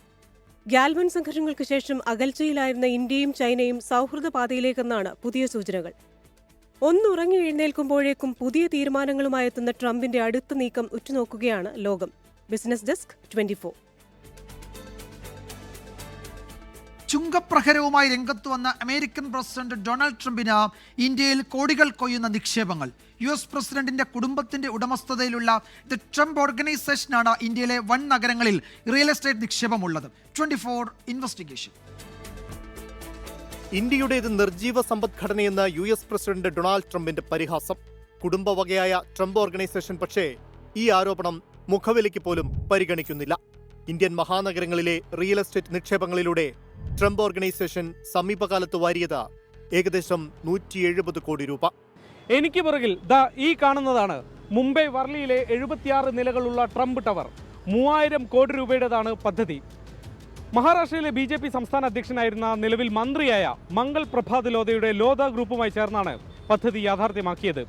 ഗാൽവൻ സംഘർഷങ്ങൾക്ക് ശേഷം അകൽച്ചയിലായിരുന്ന ഇന്ത്യയും ചൈനയും സൗഹൃദ പാതയിലേക്കെന്നാണ് പുതിയ സൂചനകൾ. ഒന്നുറങ്ങി എഴുന്നേൽക്കുമ്പോഴേക്കും പുതിയ തീരുമാനങ്ങളുമായി എത്തുന്ന ട്രംപിന്റെ അടുത്ത നീക്കം ഉറ്റുനോക്കുകയാണ് ലോകം. Business desk 24. ചുങ്കപ്രഹരവുമായി രംഗത്ത് വന്ന അമേരിക്കൻ പ്രസിഡന്റ് ഡൊണാൾഡ് ട്രംപിന് ഇന്ത്യയിൽ കോടികൾ കൊയ്യുന്ന നിക്ഷേപങ്ങൾ. US പ്രസിഡന്റിന്റെ കുടുംബത്തിന്റെ ഉടമസ്ഥതയിലുള്ള ദി ട്രംപ് ഓർഗനൈസേഷനാണ് ഇന്ത്യയിലെ വൻ നഗരങ്ങളിൽ റിയൽ എസ്റ്റേറ്റ് നിക്ഷേപമുള്ളത്. 24 ഇൻവെസ്റ്റിഗേഷൻ. ഇന്ത്യയുടേത് നിർജീവ സമ്പദ്ഘടനയെന്ന US പ്രസിഡന്റ് ഡൊണാൾഡ് ട്രംപിന്റെ പരിഹാസം. കുടുംബവകയായ ട്രംപ് ഓർഗനൈസേഷൻ പക്ഷേ ഈ ആരോപണം മുഖവിലയ്ക്ക് പോലും പരിഗണിക്കുന്നില്ല. ഇന്ത്യൻ മഹാനഗരങ്ങളിലെ റിയൽ എസ്റ്റേറ്റ് നിക്ഷേപങ്ങളിലൂടെ ട്രംപ് ഓർഗനൈസേഷൻ സമീപകാലത്ത് വാരിയത് ഏകദേശം 170 കോടി രൂപ. എനിക്ക് പുറകിൽ ഈ കാണുന്നതാണ് മുംബൈ വർലിയിലെ 76 നിലകളുള്ള ട്രംപ് ടവർ. 3000 കോടി രൂപയുടേതാണ് പദ്ധതി. മഹാരാഷ്ട്രയിലെ BJP സംസ്ഥാന അധ്യക്ഷനായിരുന്ന നിലവിൽ മന്ത്രിയായ മംഗൾ പ്രഭാത് ലോധയുടെ ലോധ ഗ്രൂപ്പുമായി ചേർന്നാണ് പദ്ധതി യാഥാർത്ഥ്യമാക്കിയത്.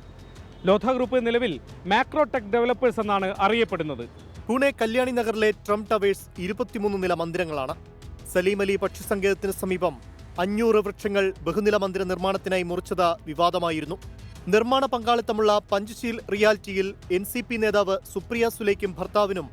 ലോധ ഗ്രൂപ്പ് നിലവിൽ മാക്രോടെക് ഡെവലപ്പേഴ്സ് എന്നാണ് അറിയപ്പെടുന്നത്. പൂനെ കല്യാണി നഗറിലെ ട്രംപ് ടവേഴ്സ് 23 നില മന്ദിരങ്ങളാണ്. സലീം അലി പക്ഷി സങ്കേതത്തിന് സമീപം 500 വൃക്ഷങ്ങൾ ബഹുനില മന്ദിര നിർമ്മാണത്തിനായി മുറിച്ചത് വിവാദമായിരുന്നു. നിർമ്മാണ പങ്കാളിത്തമുള്ള പഞ്ച്ശീൽ റിയാലിറ്റിയിൽ NCP നേതാവ് സുപ്രിയ സുലേക്കും ഭർത്താവിനും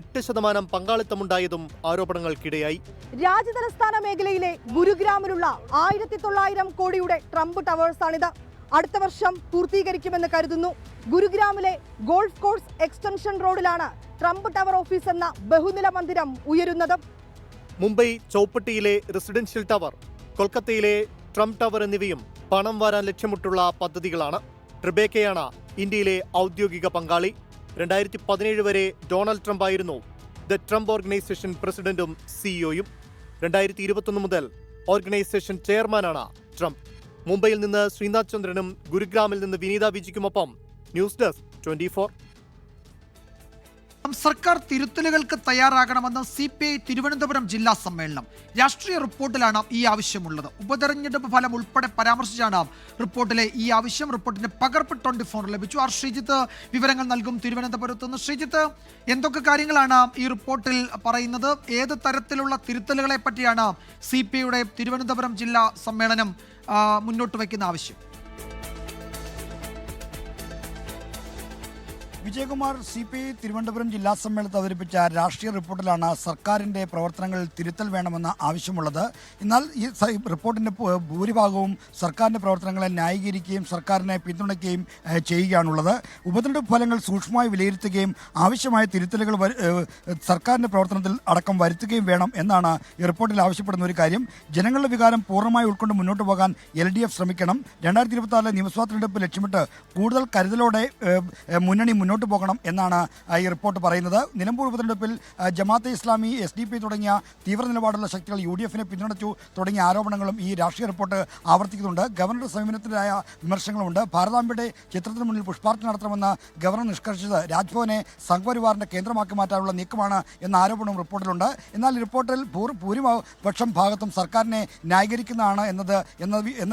8% പങ്കാളിത്തമുണ്ടായതും ആരോപണങ്ങൾക്കിടയായി. രാജ്യതലസ്ഥാന മേഖലയിലെ ഗുരുഗ്രാമിലുള്ള 1900 കോടിയുടെ ട്രംപ് ടവേഴ്സാണിത്. അടുത്ത വർഷം പൂർത്തീകരിക്കുമെന്ന് കരുതുന്നു. ഗുരുഗ്രാമിലെ ഗോൾഫ് കോഴ്സ് എക്സ്റ്റൻഷൻ റോഡിലാണ് ട്രംപ് ടവർ ഓഫീസ് എന്ന ബഹുനില മന്ദിരം ഉയരുന്നത്. മുംബൈ ചൗപ്പട്ടിയിലെ റെസിഡൻഷ്യൽ ടവർ, കൊൽക്കത്തയിലെ ട്രംപ് ടവർ എന്നിവയും പണം വാരാൻ ലക്ഷ്യമിട്ടുള്ള പദ്ധതികളാണ്. ട്രിബേക്കയാണ് ഇന്ത്യയിലെ ഔദ്യോഗിക പങ്കാളി. 2017 വരെ ഡൊണാൾഡ് ട്രംപ് ആയിരുന്നു ദ ട്രംപ് ഓർഗനൈസേഷൻ പ്രസിഡന്റും സിഇഒയും. 2021 മുതൽ ഓർഗനൈസേഷൻ ചെയർമാനാണ് ട്രംപ്. മുംബൈയിൽ നിന്ന് ശ്രീനാഥ് ചന്ദ്രനും ഗുരുഗ്രാമിൽ നിന്ന് വിനീത വിജിക്കുമൊപ്പം ന്യൂസ് ഡെസ്ക് 24. സർക്കാർ തിരുത്തലുകൾക്ക് തയ്യാറാകണമെന്ന് CPI തിരുവനന്തപുരം ജില്ലാ സമ്മേളനം. രാഷ്ട്രീയ റിപ്പോർട്ടിലാണ് ഈ ആവശ്യമുള്ളത്. ഉപതെരഞ്ഞെടുപ്പ് ഫലം ഉൾപ്പെടെ പരാമർശിച്ചാണ് റിപ്പോർട്ടിലെ ഈ ആവശ്യം. റിപ്പോർട്ടിന്റെ പകർപ്പ് 24 ലഭിച്ചു. ശ്രീജിത്ത് വിവരങ്ങൾ നൽകും തിരുവനന്തപുരത്ത് നിന്ന്. ശ്രീജിത്ത്, എന്തൊക്കെ കാര്യങ്ങളാണ് ഈ റിപ്പോർട്ടിൽ പറയുന്നത്? ഏത് തരത്തിലുള്ള തിരുത്തലുകളെ പറ്റിയാണ് CPIയുടെ തിരുവനന്തപുരം ജില്ലാ സമ്മേളനം മുന്നോട്ട് വയ്ക്കുന്ന ആവശ്യം? വിജയകുമാർ, CPI തിരുവനന്തപുരം ജില്ലാ സമ്മേളനത്തിൽ അവതരിപ്പിച്ച രാഷ്ട്രീയ റിപ്പോർട്ടിലാണ് സർക്കാരിൻ്റെ പ്രവർത്തനങ്ങളിൽ തിരുത്തൽ വേണമെന്ന ആവശ്യമുള്ളത്. എന്നാൽ ഈ റിപ്പോർട്ടിൻ്റെ ഭൂരിഭാഗവും സർക്കാരിൻ്റെ പ്രവർത്തനങ്ങളെ ന്യായീകരിക്കുകയും സർക്കാരിനെ പിന്തുണയ്ക്കുകയും ചെയ്യുകയാണുള്ളത്. ഉപതെരഞ്ഞെടുപ്പ് ഫലങ്ങൾ സൂക്ഷ്മമായി വിലയിരുത്തുകയും ആവശ്യമായ തിരുത്തലുകൾ സർക്കാരിൻ്റെ പ്രവർത്തനത്തിൽ അടക്കം വരുത്തുകയും വേണം എന്നാണ് ഈ റിപ്പോർട്ടിൽ ആവശ്യപ്പെടുന്ന ഒരു കാര്യം. ജനങ്ങളുടെ വികാരം പൂർണ്ണമായി ഉൾക്കൊണ്ട് മുന്നോട്ട് പോകാൻ LDF ശ്രമിക്കണം. 2026 നിയമസഭാ തെരഞ്ഞെടുപ്പ് ലക്ഷ്യമിട്ട് കൂടുതൽ കരുതലോടെ മുന്നണി മുന്നോട്ട് മുന്നോട്ട് പോകണം എന്നാണ് ഈ റിപ്പോർട്ട് പറയുന്നത്. നിലമ്പൂർ ഉപതെരഞ്ഞെടുപ്പിൽ ജമാഅത്തെ ഇസ്ലാമി, SDP തുടങ്ങിയ തീവ്ര നിലപാടുള്ള ശക്തികൾ UDF-നെ പിന്തുണച്ചു തുടങ്ങിയ ആരോപണങ്ങളും ഈ രാഷ്ട്രീയ റിപ്പോർട്ട് ആവർത്തിക്കുന്നുണ്ട്. ഗവർണറുടെ സമീപനത്തിലായ വിമർശനങ്ങളുമുണ്ട്. ഭാരതാംബയുടെ ചിത്രത്തിന് മുന്നിൽ പുഷ്പാർച്ചന നടത്തണമെന്ന് ഗവർണർ നിഷ്കർഷിച്ചത് രാജ്ഭവനെ സംഘപരിവാറിന്റെ കേന്ദ്രമാക്കി മാറ്റാനുള്ള നീക്കമാണ് എന്ന ആരോപണവും റിപ്പോർട്ടിലുണ്ട്. എന്നാൽ ഈ റിപ്പോർട്ടിൽ ഭൂരിപക്ഷം ഭാഗത്തും സർക്കാരിനെ ന്യായീകരിക്കുന്നതാണ് എന്ന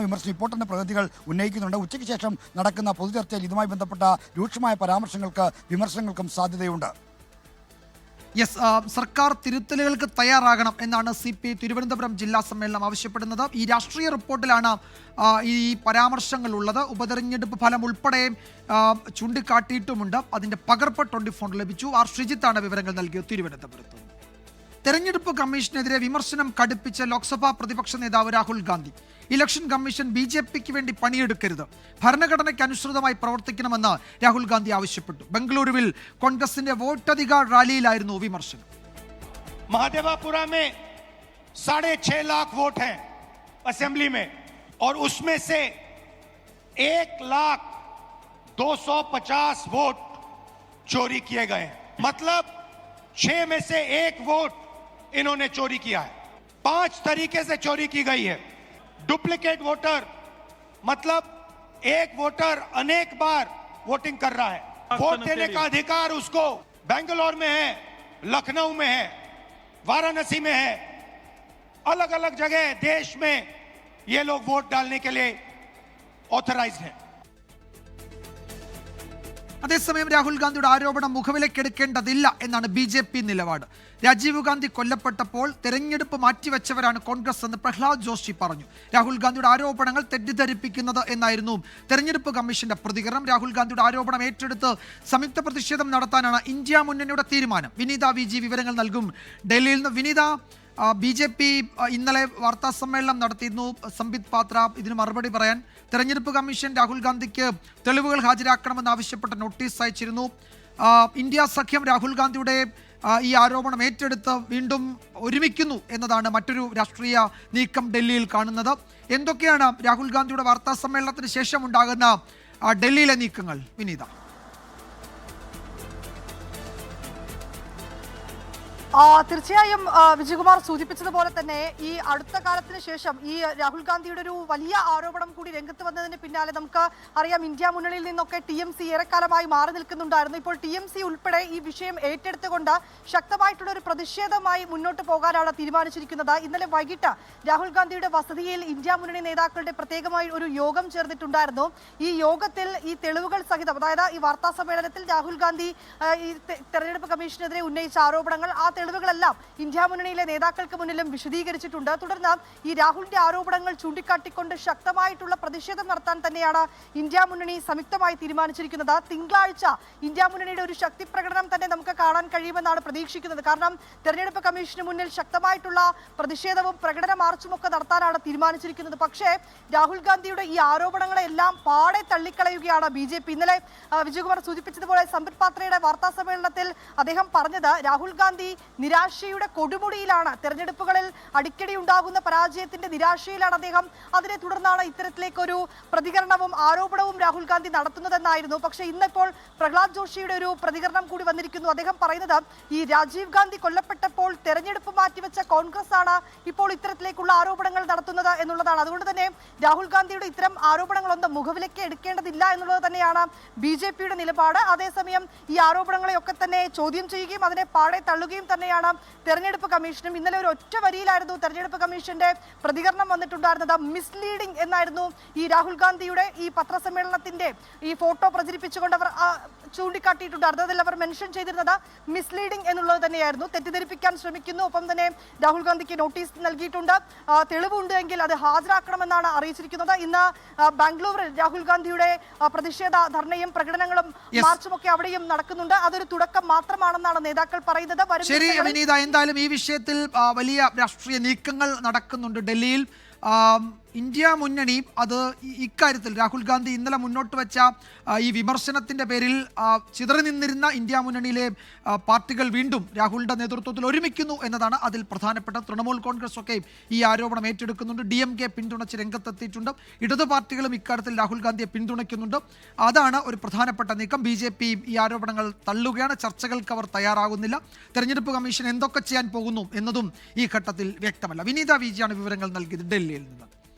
വിമർശനം ഇപ്പോൾ തന്നെ പ്രതിനിധികൾ ഉന്നയിക്കുന്നുണ്ട്. ഉച്ചയ്ക്ക് ശേഷം നടക്കുന്ന പൊതുചർച്ചയിൽ ഇതുമായി ബന്ധപ്പെട്ട രൂക്ഷമായ വിമർശനങ്ങൾക്കും സാധ്യതയുണ്ട്. സർക്കാർ തിരുത്തലുകൾക്ക് തയ്യാറാകണം എന്നാണ് CPI തിരുവനന്തപുരം ജില്ലാ സമ്മേളനം ആവശ്യപ്പെടുന്നത്. ഈ രാഷ്ട്രീയ റിപ്പോർട്ടിലാണ് ഈ പരാമർശങ്ങൾ ഉള്ളത്. ഉപതെരഞ്ഞെടുപ്പ് ഫലം ഉൾപ്പെടെ ചൂണ്ടിക്കാട്ടിയിട്ടുമുണ്ട്. അതിന്റെ പകർപ്പ് 24 ലഭിച്ചു. R. ശ്രീജിത്താണ് വിവരങ്ങൾ നൽകിയത് തിരുവനന്തപുരത്ത്. തെരഞ്ഞെടുപ്പ് കമ്മീഷനെതിരെ വിമർശനം കടുപ്പിച്ച ലോക്സഭാ പ്രതിപക്ഷ നേതാവ് രാഹുൽ ഗാന്ധി. ഇലക്ഷൻ കമ്മീഷൻ BJPക്ക് വേണ്ടി പണിയെടുക്കരുത്, ഭരണഘടനയ്ക്ക് അനുസൃതമായി പ്രവർത്തിക്കണമെന്ന് രാഹുൽ ഗാന്ധി ആവശ്യപ്പെട്ടു. ബംഗളൂരുവിൽ കോൺഗ്രസിന്റെ വോട്ടധികാർ റാലിയിലായിരുന്നു വിമർശനം. महादेवापुरा में 6.5 लाख वोट हैं असेंबली में और उसमें से 1,250,000 वोट चोरी किए गए। मतलब 6 में से 1 वोट इन्होंने चोरी किया है। 5 तरीके से चोरी की गई है। डुप्लीकेट वोटर मतलब एक वोटर अनेक बार वोटिंग कर रहा है। वोट देने का अधिकार उसको बेंगलोर में है, लखनऊ में है, वाराणसी में है, अलग अलग जगह देश में ये लोग वोट डालने के लिए ऑथराइज्ड हैं। അതേസമയം രാഹുൽ ഗാന്ധിയുടെ ആരോപണം മുഖവിലക്കെടുക്കേണ്ടതില്ല എന്നാണ് BJP നിലപാട്. രാജീവ് ഗാന്ധി കൊല്ലപ്പെട്ടപ്പോൾ തെരഞ്ഞെടുപ്പ് മാറ്റിവെച്ചവരാണ് കോൺഗ്രസ് എന്ന് പ്രഹ്ലാദ് ജോഷി പറഞ്ഞു. രാഹുൽ ഗാന്ധിയുടെ ആരോപണങ്ങൾ തെറ്റിദ്ധരിപ്പിക്കുന്നത് എന്നായിരുന്നു തെരഞ്ഞെടുപ്പ് കമ്മീഷന്റെ പ്രതികരണം. രാഹുൽ ഗാന്ധിയുടെ ആരോപണം ഏറ്റെടുത്ത് സംയുക്ത പ്രതിഷേധം നടത്താനാണ് ഇന്ത്യ മുന്നണിയുടെ തീരുമാനം. വിനീത VG വിവരങ്ങൾ നൽകും ഡൽഹിയിൽ നിന്ന്. വിനീത, BJP ഇന്നലെ വാർത്താ സമ്മേളനം നടത്തിയിരുന്നു. സംബിത് പാത്ര ഇതിന് മറുപടി പറയാൻ തെരഞ്ഞെടുപ്പ് കമ്മീഷൻ രാഹുൽ ഗാന്ധിക്ക് തെളിവുകൾ ഹാജരാക്കണമെന്ന് ആവശ്യപ്പെട്ട നോട്ടീസ് അയച്ചിരുന്നു. ഇന്ത്യ സഖ്യം രാഹുൽ ഗാന്ധിയുടെ ഈ ആരോപണം ഏറ്റെടുത്ത് വീണ്ടും ഒരുമിക്കുന്നു എന്നതാണ് മറ്റൊരു രാഷ്ട്രീയ നീക്കം ഡൽഹിയിൽ കാണുന്നത്. എന്തൊക്കെയാണ് രാഹുൽ ഗാന്ധിയുടെ വാർത്താ സമ്മേളനത്തിന് ശേഷം ഉണ്ടാകുന്ന ഡൽഹിയിലെ നീക്കങ്ങൾ? വിനീത. തീർച്ചയായും വിജയകുമാർ സൂചിപ്പിച്ചതുപോലെ തന്നെ ഈ അടുത്ത കാലത്തിന് ശേഷം ഈ രാഹുൽ ഗാന്ധിയുടെ ഒരു വലിയ ആരോപണം കൂടി രംഗത്ത് വന്നതിന് പിന്നാലെ നമുക്ക് അറിയാം ഇന്ത്യ മുന്നണിയിൽ നിന്നൊക്കെ TMC ഏറെക്കാലമായി മാറി നിൽക്കുന്നുണ്ടായിരുന്നു. ഇപ്പോൾ TMC ഉൾപ്പെടെ ഈ വിഷയം ഏറ്റെടുത്തുകൊണ്ട് ശക്തമായിട്ടുള്ള ഒരു പ്രതിഷേധമായി മുന്നോട്ട് പോകാനാണ് തീരുമാനിച്ചിരിക്കുന്നത്. ഇന്നലെ വൈകിട്ട് രാഹുൽ ഗാന്ധിയുടെ വസതിയിൽ ഇന്ത്യ മുന്നണി നേതാക്കളുടെ പ്രത്യേകമായി ഒരു യോഗം ചേർന്നിട്ടുണ്ടായിരുന്നു. ഈ യോഗത്തിൽ ഈ തെളിവുകൾ സഹിതം, അതായത് ഈ വാർത്താ സമ്മേളനത്തിൽ രാഹുൽ ഗാന്ധി ഈ തെരഞ്ഞെടുപ്പ് കമ്മീഷനെതിരെ ഉന്നയിച്ച ആരോപണങ്ങൾ, ആ തെളിവുകളെല്ലാം ഇന്ത്യ മുന്നണിയിലെ നേതാക്കൾക്ക് മുന്നിലും വിശദീകരിച്ചിട്ടുണ്ട്. തുടർന്ന് ഈ രാഹുലിന്റെ ആരോപണങ്ങൾ ചൂണ്ടിക്കാട്ടിക്കൊണ്ട് ശക്തമായിട്ടുള്ള പ്രതിഷേധം നടത്താൻ തന്നെയാണ് ഇന്ത്യ മുന്നണി സംയുക്തമായി തീരുമാനിച്ചിരിക്കുന്നത്. തിങ്കളാഴ്ച ഇന്ത്യ മുന്നണിയുടെ ഒരു ശക്തി പ്രകടനം തന്നെ നമുക്ക് കാണാൻ കഴിയുമെന്നാണ് പ്രതീക്ഷിക്കുന്നത്. കാരണം തെരഞ്ഞെടുപ്പ് കമ്മീഷന് മുന്നിൽ ശക്തമായിട്ടുള്ള പ്രതിഷേധവും പ്രകടന മാർച്ചും ഒക്കെ നടത്താനാണ് തീരുമാനിച്ചിരിക്കുന്നത്. പക്ഷേ രാഹുൽ ഗാന്ധിയുടെ ഈ ആരോപണങ്ങളെല്ലാം പാടെ തള്ളിക്കളയുകയാണ് BJP. ഇന്നലെ വിജയകുമാർ സൂചിപ്പിച്ചതുപോലെ സംബിത് പാത്രയുടെ വാർത്താ സമ്മേളനത്തിൽ അദ്ദേഹം പറഞ്ഞത് രാഹുൽ ഗാന്ധി നിരാശയുടെ കൊടുമുടിയിലാണ്, തെരഞ്ഞെടുപ്പുകളിൽ അടിക്കടി ഉണ്ടാകുന്ന പരാജയത്തിന്റെ നിരാശയിലാണ് അദ്ദേഹം. അതിനെ തുടർന്നാണ് ഇത്തരത്തിലേക്കൊരു പ്രതികരണവും ആരോപണവും രാഹുൽ ഗാന്ധി നടത്തുന്നതെന്നായിരുന്നു. പക്ഷേ ഇന്നിപ്പോൾ പ്രഹ്ലാദ് ജോഷിയുടെ ഒരു പ്രതികരണം കൂടി വന്നിരിക്കുന്നു. അദ്ദേഹം പറയുന്നത് ഈ രാജീവ് ഗാന്ധി കൊല്ലപ്പെട്ടപ്പോൾ തെരഞ്ഞെടുപ്പ് മാറ്റിവെച്ച കോൺഗ്രസ് ആണ് ഇപ്പോൾ ഇത്തരത്തിലേക്കുള്ള ആരോപണങ്ങൾ നടത്തുന്നത് എന്നുള്ളതാണ്. അതുകൊണ്ട് തന്നെ രാഹുൽ ഗാന്ധിയുടെ ഇത്തരം ആരോപണങ്ങളൊന്നും മുഖവിലേക്ക് എടുക്കേണ്ടതില്ല എന്നുള്ളത് തന്നെയാണ് BJPയുടെ നിലപാട്. അതേസമയം ഈ ആരോപണങ്ങളെയൊക്കെ തന്നെ ചോദ്യം ചെയ്യുകയും അതിനെ പാടെ തള്ളുകയും തന്നെയാണ് തെരഞ്ഞെടുപ്പ് കമ്മീഷനും. ഇന്നലെ ഒരു ഒറ്റ വരിയിലായിരുന്നു തെരഞ്ഞെടുപ്പ് കമ്മീഷന്റെ പ്രതികരണം വന്നിട്ടുണ്ടായിരുന്നത്. മിസ്ലീഡിംഗ് എന്നായിരുന്നു ഈ രാഹുൽ ഗാന്ധിയുടെ ഈ പത്രസമ്മേളനത്തിന്റെ ഈ ഫോട്ടോ പ്രചരിപ്പിച്ചുകൊണ്ട് അവർ ചൂണ്ടിക്കാട്ടിയിട്ടുണ്ടായിരുന്നത്. അതിൽ അവർ മെൻഷൻ ചെയ്തിരുന്നത് മിസ്ലീഡിംഗ് എന്നുള്ളത് തന്നെയായിരുന്നു. തെറ്റിദ്ധരിപ്പിക്കാൻ ശ്രമിക്കുന്നു, ഒപ്പം തന്നെ രാഹുൽ ഗാന്ധിക്ക് നോട്ടീസ് നൽകിയിട്ടുണ്ട്. തെളിവുണ്ട് എങ്കിൽ അത് ഹാജരാക്കണമെന്നാണ് അറിയിച്ചിരിക്കുന്നത്. ഇന്ന് ബാംഗ്ലൂരിൽ രാഹുൽ ഗാന്ധിയുടെ പ്രതിഷേധ ധർണയും പ്രകടനങ്ങളും മാർച്ചും ഒക്കെ അവിടെയും നടക്കുന്നുണ്ട്. അതൊരു തുടക്കം മാത്രമാണെന്നാണ് നേതാക്കൾ പറയുന്നത്. ശരി വിനീത, എന്തായാലും ഈ വിഷയത്തിൽ വലിയ രാഷ്ട്രീയ നീക്കങ്ങൾ നടക്കുന്നുണ്ട് ഡൽഹിയിൽ. ഇന്ത്യ മുന്നണി അത് ഇക്കാര്യത്തിൽ രാഹുൽ ഗാന്ധി ഇന്നലെ മുന്നോട്ട് വെച്ച ഈ വിമർശനത്തിൻ്റെ പേരിൽ ചിതറി നിന്നിരുന്ന ഇന്ത്യ മുന്നണിയിലെ പാർട്ടികൾ വീണ്ടും രാഹുലിൻ്റെ നേതൃത്വത്തിൽ ഒരുമിക്കുന്നു എന്നതാണ് അതിൽ പ്രധാനപ്പെട്ട. തൃണമൂൽ കോൺഗ്രസ് ഒക്കെ ഈ ആരോപണം ഏറ്റെടുക്കുന്നുണ്ട്. DMK പിന്തുണച്ച് രംഗത്തെത്തിയിട്ടുണ്ട്. ഇടതു പാർട്ടികളും ഇക്കാര്യത്തിൽ രാഹുൽ ഗാന്ധിയെ പിന്തുണയ്ക്കുന്നുണ്ട്. അതാണ് ഒരു പ്രധാനപ്പെട്ട നീക്കം. BJP ഈ ആരോപണങ്ങൾ തള്ളുകയാണ്. ചർച്ചകൾക്ക് അവർ തയ്യാറാകുന്നില്ല. തെരഞ്ഞെടുപ്പ് കമ്മീഷൻ എന്തൊക്കെ ചെയ്യാൻ പോകുന്നു എന്നതും ഈ ഘട്ടത്തിൽ വ്യക്തമല്ല. വിനീത വിജിയാണ് വിവരങ്ങൾ നൽകിയത് ഡൽഹിയിൽ നിന്ന്.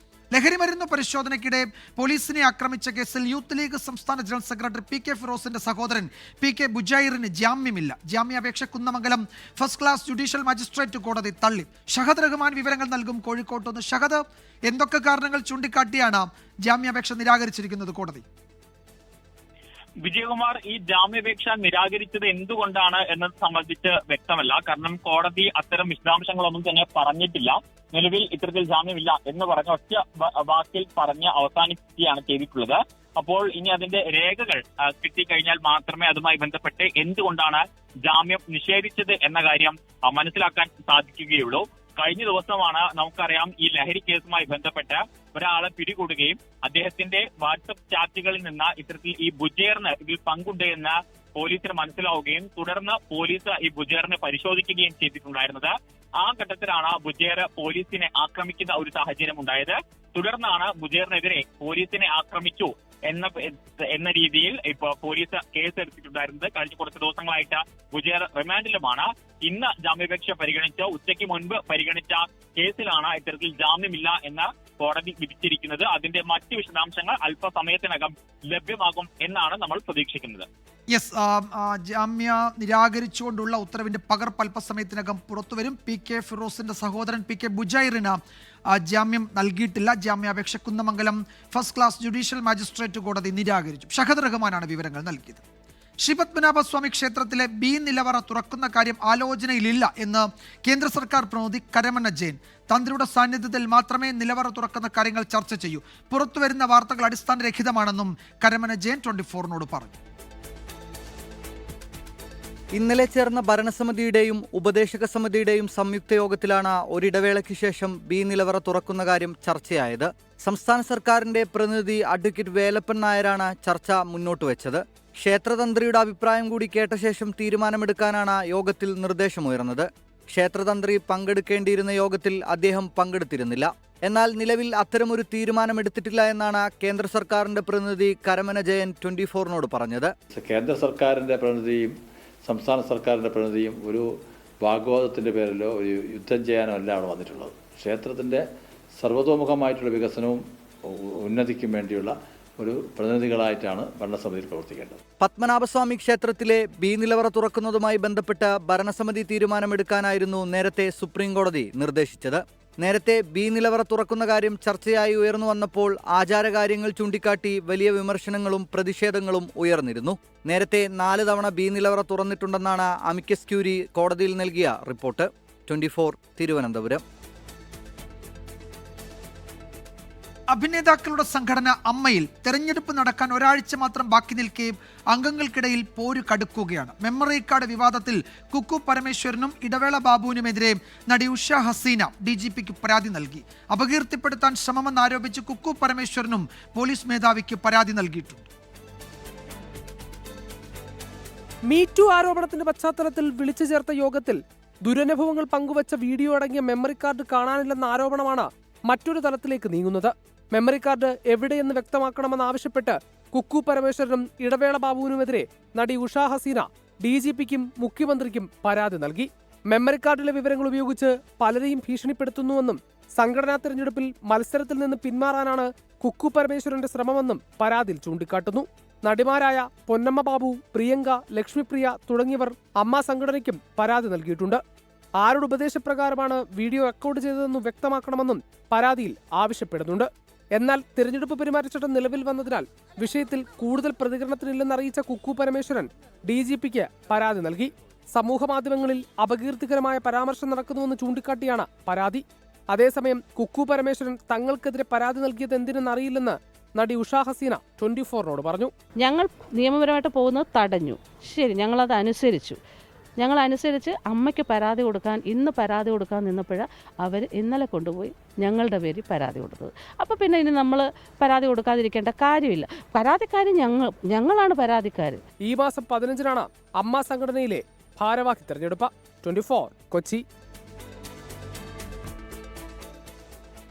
ലഹരിമരുന്ന് പരിശോധനയ്ക്കിടെ പോലീസിനെ ആക്രമിച്ച കേസിൽ യൂത്ത് ലീഗ് സംസ്ഥാന ജനറൽ സെക്രട്ടറി PK ഫിറോസിന്റെ സഹോദരൻ PK ബുജൈറിന് ജാമ്യമില്ല. ജാമ്യാപേക്ഷ Kunnamangalam first class judicial magistrate കോടതി തള്ളി. ഷഹദ് റഹ്മാൻ വിവരങ്ങൾ നൽകും കോഴിക്കോട്ട് നിന്ന്. ഷഹദ്, എന്തൊക്കെ കാരണങ്ങൾ ചൂണ്ടിക്കാട്ടിയാണ് ജാമ്യാപേക്ഷ നിരാകരിച്ചിരിക്കുന്നത് കോടതി? വിജയകുമാർ, ഈ ജാമ്യാപേക്ഷ നിരാകരിച്ചത് എന്തുകൊണ്ടാണ് എന്നത് സംബന്ധിച്ച് വ്യക്തമല്ല. കാരണം കോടതി അത്തരം വിശദാംശങ്ങളൊന്നും തന്നെ പറഞ്ഞിട്ടില്ല. നിലവിൽ ഇത്തരത്തിൽ ജാമ്യമില്ല എന്ന് പറഞ്ഞ ഒറ്റ വാക്കിൽ പറഞ്ഞ് അവസാനിപ്പിക്കുകയാണ് ചെയ്തിട്ടുള്ളത്. അപ്പോൾ ഇനി അതിന്റെ രേഖകൾ കിട്ടിക്കഴിഞ്ഞാൽ മാത്രമേ അതുമായി ബന്ധപ്പെട്ട് എന്തുകൊണ്ടാണ് ജാമ്യം നിഷേധിച്ചത് എന്ന കാര്യം മനസ്സിലാക്കാൻ സാധിക്കുകയുള്ളൂ. കഴിഞ്ഞ ദിവസമാണ് നമുക്കറിയാം ഈ ലഹരി കേസുമായി ബന്ധപ്പെട്ട് ഒരാളെ പിടികൂടുകയും അദ്ദേഹത്തിന്റെ വാട്സപ്പ് ചാറ്റുകളിൽ നിന്ന് ഇത്തരത്തിൽ ഈ ബുജേറിന് ഇതിൽ പങ്കുണ്ട് എന്ന് പോലീസിന് മനസ്സിലാവുകയും തുടർന്ന് പോലീസ് ഈ ബുജേറിനെ പരിശോധിക്കുകയും ചെയ്തിട്ടുണ്ടായിരുന്നത്. ആ ഘട്ടത്തിലാണ് ബുജേർ പോലീസിനെ ആക്രമിക്കുന്ന ഒരു സാഹചര്യം ഉണ്ടായത്. തുടർന്നാണ് ബുജേറിനെതിരെ പോലീസിനെ ആക്രമിച്ചു എന്ന രീതിയിൽ ഇപ്പോൾ പോലീസ് കേസ് എടുത്തിട്ടുണ്ടായിരുന്നത്. കഴിഞ്ഞ കുറച്ച് ദിവസങ്ങളായിട്ട് ബുജേർ റിമാൻഡിലുമാണ്. ഇന്ന് ജാമ്യാപേക്ഷ പരിഗണിച്ച് ഉച്ചയ്ക്ക് മുൻപ് പരിഗണിച്ച കേസിലാണ് ഇത്തരത്തിൽ ജാമ്യമില്ല എന്ന് കോടതി വിധിച്ചിരിക്കുന്നത്. അതിന്റെ മറ്റ് വിശദാംശങ്ങൾ അല്പസമയത്തിനകം ലഭ്യമാകും എന്നാണ് നമ്മൾ പ്രതീക്ഷിക്കുന്നത്. യെസ്, ജാമ്യ നിരാകരിച്ചുകൊണ്ടുള്ള ഉത്തരവിന്റെ പകർപ്പ് അല്പസമയത്തിനകം പുറത്തുവരും. PK ഫിറോസിന്റെ സഹോദരൻ PK ബുജൈറിന് ജാമ്യം നൽകിയിട്ടില്ല. ജാമ്യാപേക്ഷ Kunnamangalam first class judicial magistrate കോടതി നിരാകരിച്ചു. ഷഹദ് റഹ്മാനാണ് വിവരങ്ങൾ നൽകിയത്. ശ്രീപത്മനാഭസ്വാമി ക്ഷേത്രത്തിലെ B നിലവറ തുറക്കുന്ന കാര്യം ആലോചനയിലില്ല എന്ന് കേന്ദ്ര സർക്കാർ പ്രതിനിധി കരമന ജെയിൻ. തന്ത്രിയുടെ സാന്നിധ്യത്തിൽ മാത്രമേ നിലവറ തുറക്കുന്ന കാര്യങ്ങൾ ചർച്ച ചെയ്യൂ. പുറത്തുവരുന്ന വാർത്തകൾ അടിസ്ഥാനരഹിതമാണെന്നും കരമന ജെയിൻ 24നോട് പറഞ്ഞു. ഇന്നലെ ചേർന്ന ഭരണസമിതിയുടെയും ഉപദേശക സമിതിയുടെയും സംയുക്ത യോഗത്തിലാണ് ഒരിടവേളയ്ക്ക് ശേഷം B നിലവറ തുറക്കുന്ന കാര്യം ചർച്ചയായത്. സംസ്ഥാന സർക്കാരിന്റെ പ്രതിനിധി അഡ്വക്കേറ്റ് വേലപ്പൻ നായരാണ് ചർച്ച മുന്നോട്ട് വെച്ചത്. ക്ഷേത്രതന്ത്രിയുടെ അഭിപ്രായം കൂടി കേട്ട ശേഷം തീരുമാനമെടുക്കാനാണ് യോഗത്തിൽ നിർദ്ദേശമുയർന്നത്. ക്ഷേത്രതന്ത്രി പങ്കെടുക്കേണ്ടിയിരുന്ന യോഗത്തിൽ അദ്ദേഹം പങ്കെടുത്തിരുന്നില്ല. എന്നാൽ നിലവിൽ അത്തരമൊരു തീരുമാനമെടുത്തിട്ടില്ല എന്നാണ് കേന്ദ്ര സർക്കാരിന്റെ പ്രതിനിധി കരമന ജയൻ 24നോട് പറഞ്ഞത്. കേന്ദ്ര സർക്കാരിന്റെ പ്രതിനിധിയും സംസ്ഥാന സർക്കാരിൻ്റെ പ്രതിനിധിയും ഒരു വാഗ്വാദത്തിൻ്റെ പേരിലോ ഒരു യുദ്ധം ചെയ്യാനോ അല്ല അവിടെ വന്നിട്ടുള്ളത്. ക്ഷേത്രത്തിൻ്റെ സർവ്വതോമുഖമായിട്ടുള്ള വികസനവും ഉന്നതിക്കും വേണ്ടിയുള്ള ഒരു പ്രതിനിധികളായിട്ടാണ് ഭരണസമിതിയിൽ പ്രവർത്തിക്കേണ്ടത്. പത്മനാഭസ്വാമി ക്ഷേത്രത്തിലെ B നിലവറ തുറക്കുന്നതുമായി ബന്ധപ്പെട്ട് ഭരണസമിതി തീരുമാനമെടുക്കാനായിരുന്നു നേരത്തെ സുപ്രീം കോടതി നിർദ്ദേശിച്ചത്. നേരത്തെ B നിലവറ തുറക്കുന്ന കാര്യം ചർച്ചയായി ഉയർന്നു വന്നപ്പോൾ ആചാരകാര്യങ്ങൾ ചൂണ്ടിക്കാട്ടി വലിയ വിമർശനങ്ങളും പ്രതിഷേധങ്ങളും ഉയർന്നിരുന്നു. നേരത്തെ 4 തവണ B നിലവറ തുറന്നിട്ടുണ്ടെന്നാണ് അമിക്കസ് ക്യൂരി കോടതിയിൽ നൽകിയ റിപ്പോർട്ട്. 24 തിരുവനന്തപുരം. അഭിനേതാക്കളുടെ സംഘടന അമ്മയിൽ തെരഞ്ഞെടുപ്പ് നടക്കാൻ ഒരാഴ്ച മാത്രം ബാക്കി നിൽക്കെ അംഗങ്ങൾക്കിടയിൽ പോര് കടുക്കുകയാണ്. മെമ്മറി കാർഡ് വിവാദത്തിൽ കുക്കു പരമേശ്വരനും ഇടവേള ബാബുവിനുമെതിരെ നടി ഉഷ ഹസീന DGPക്ക് പരാതി നൽകി. അപകീർത്തിപ്പെടുത്താൻ ശ്രമമെന്നാരോപിച്ച് കുക്കു പരമേശ്വരനും പോലീസ് മേധാവിക്ക് പരാതി നൽകിയിട്ടുണ്ട്. മീറ്റു ആരോപണത്തിന്റെ പശ്ചാത്തലത്തിൽ വിളിച്ചു ചേർത്ത യോഗത്തിൽ ദുരനുഭവങ്ങൾ പങ്കുവച്ച വീഡിയോ അടങ്ങിയ മെമ്മറി കാർഡ് കാണാനില്ലെന്ന ആരോപണമാണ് മറ്റൊരു തലത്തിലേക്ക് നീങ്ങുന്നത്. മെമ്മറി കാർഡ് എവിടെയെന്ന് വ്യക്തമാക്കണമെന്നാവശ്യപ്പെട്ട് കുക്കു പരമേശ്വരനും ഇടവേള ബാബുവിനുമെതിരെ നടി ഉഷ ഹസീന DGPക്കും മുഖ്യമന്ത്രിക്കും പരാതി നൽകി. മെമ്മറി കാർഡിലെ വിവരങ്ങൾ ഉപയോഗിച്ച് പലരെയും ഭീഷണിപ്പെടുത്തുന്നുവെന്നും സംഘടനാ തെരഞ്ഞെടുപ്പിൽ മത്സരത്തിൽ നിന്ന് പിന്മാറാനാണ് കുക്കു പരമേശ്വരന്റെ ശ്രമമെന്നും പരാതിയിൽ ചൂണ്ടിക്കാട്ടുന്നു. നടിമാരായ പൊന്നമ്മ ബാബു, പ്രിയങ്ക, ലക്ഷ്മിപ്രിയ തുടങ്ങിയവർ അമ്മ സംഘടനയ്ക്കും പരാതി നൽകിയിട്ടുണ്ട്. ആരുടെ ഉപദേശപ്രകാരമാണ് വീഡിയോ റെക്കോർഡ് ചെയ്തതെന്ന് വ്യക്തമാക്കണമെന്നും പരാതിയിൽ ആവശ്യപ്പെടുന്നുണ്ട്. എന്നാൽ തിരഞ്ഞെടുപ്പ് പെരുമാറ്റച്ചട്ടം നിലവിൽ വന്നതിനാൽ വിഷയത്തിൽ കൂടുതൽ പ്രതികരണത്തിനില്ലെന്നറിയിച്ച കുക്കു പരമേശ്വരൻ DGPക്ക് പരാതി നൽകി. സമൂഹമാധ്യമങ്ങളിൽ അപകീർത്തികരമായ പരാമർശം നടക്കുന്നുവെന്ന് ചൂണ്ടിക്കാട്ടിയാണ് പരാതി. അതേസമയം കുക്കു പരമേശ്വരൻ തങ്ങൾക്കെതിരെ പരാതി നൽകിയത് എന്തിനെന്നറിയില്ലെന്ന് നടി ഉഷ ഹസീന 24നോട് പറഞ്ഞു. ഞങ്ങൾ നിയമപരമായിട്ട് പോകുന്നത് തടഞ്ഞു. ശരി, ഞങ്ങളത് അനുസരിച്ചു. ഞങ്ങൾ അനുസരിച്ച് അമ്മയ്ക്ക് പരാതി കൊടുക്കാൻ ഇന്ന് പരാതി കൊടുക്കാൻ നിന്നപ്പോൾ അവർ ഇന്നലെ കൊണ്ടുപോയി ഞങ്ങളുടെ പേരിൽ പരാതി കൊടുത്തത്. അപ്പോൾ പിന്നെ ഇനി നമ്മൾ പരാതി കൊടുക്കാതിരിക്കേണ്ട കാര്യമില്ല. പരാതിക്കാർ ഞങ്ങളാണ് പരാതിക്കാർ. ഈ മാസം 15-നാണ് അമ്മ സംഘടനയിലെ ഭാരവാഹി തെരഞ്ഞെടുപ്പ്. 24 കൊച്ചി.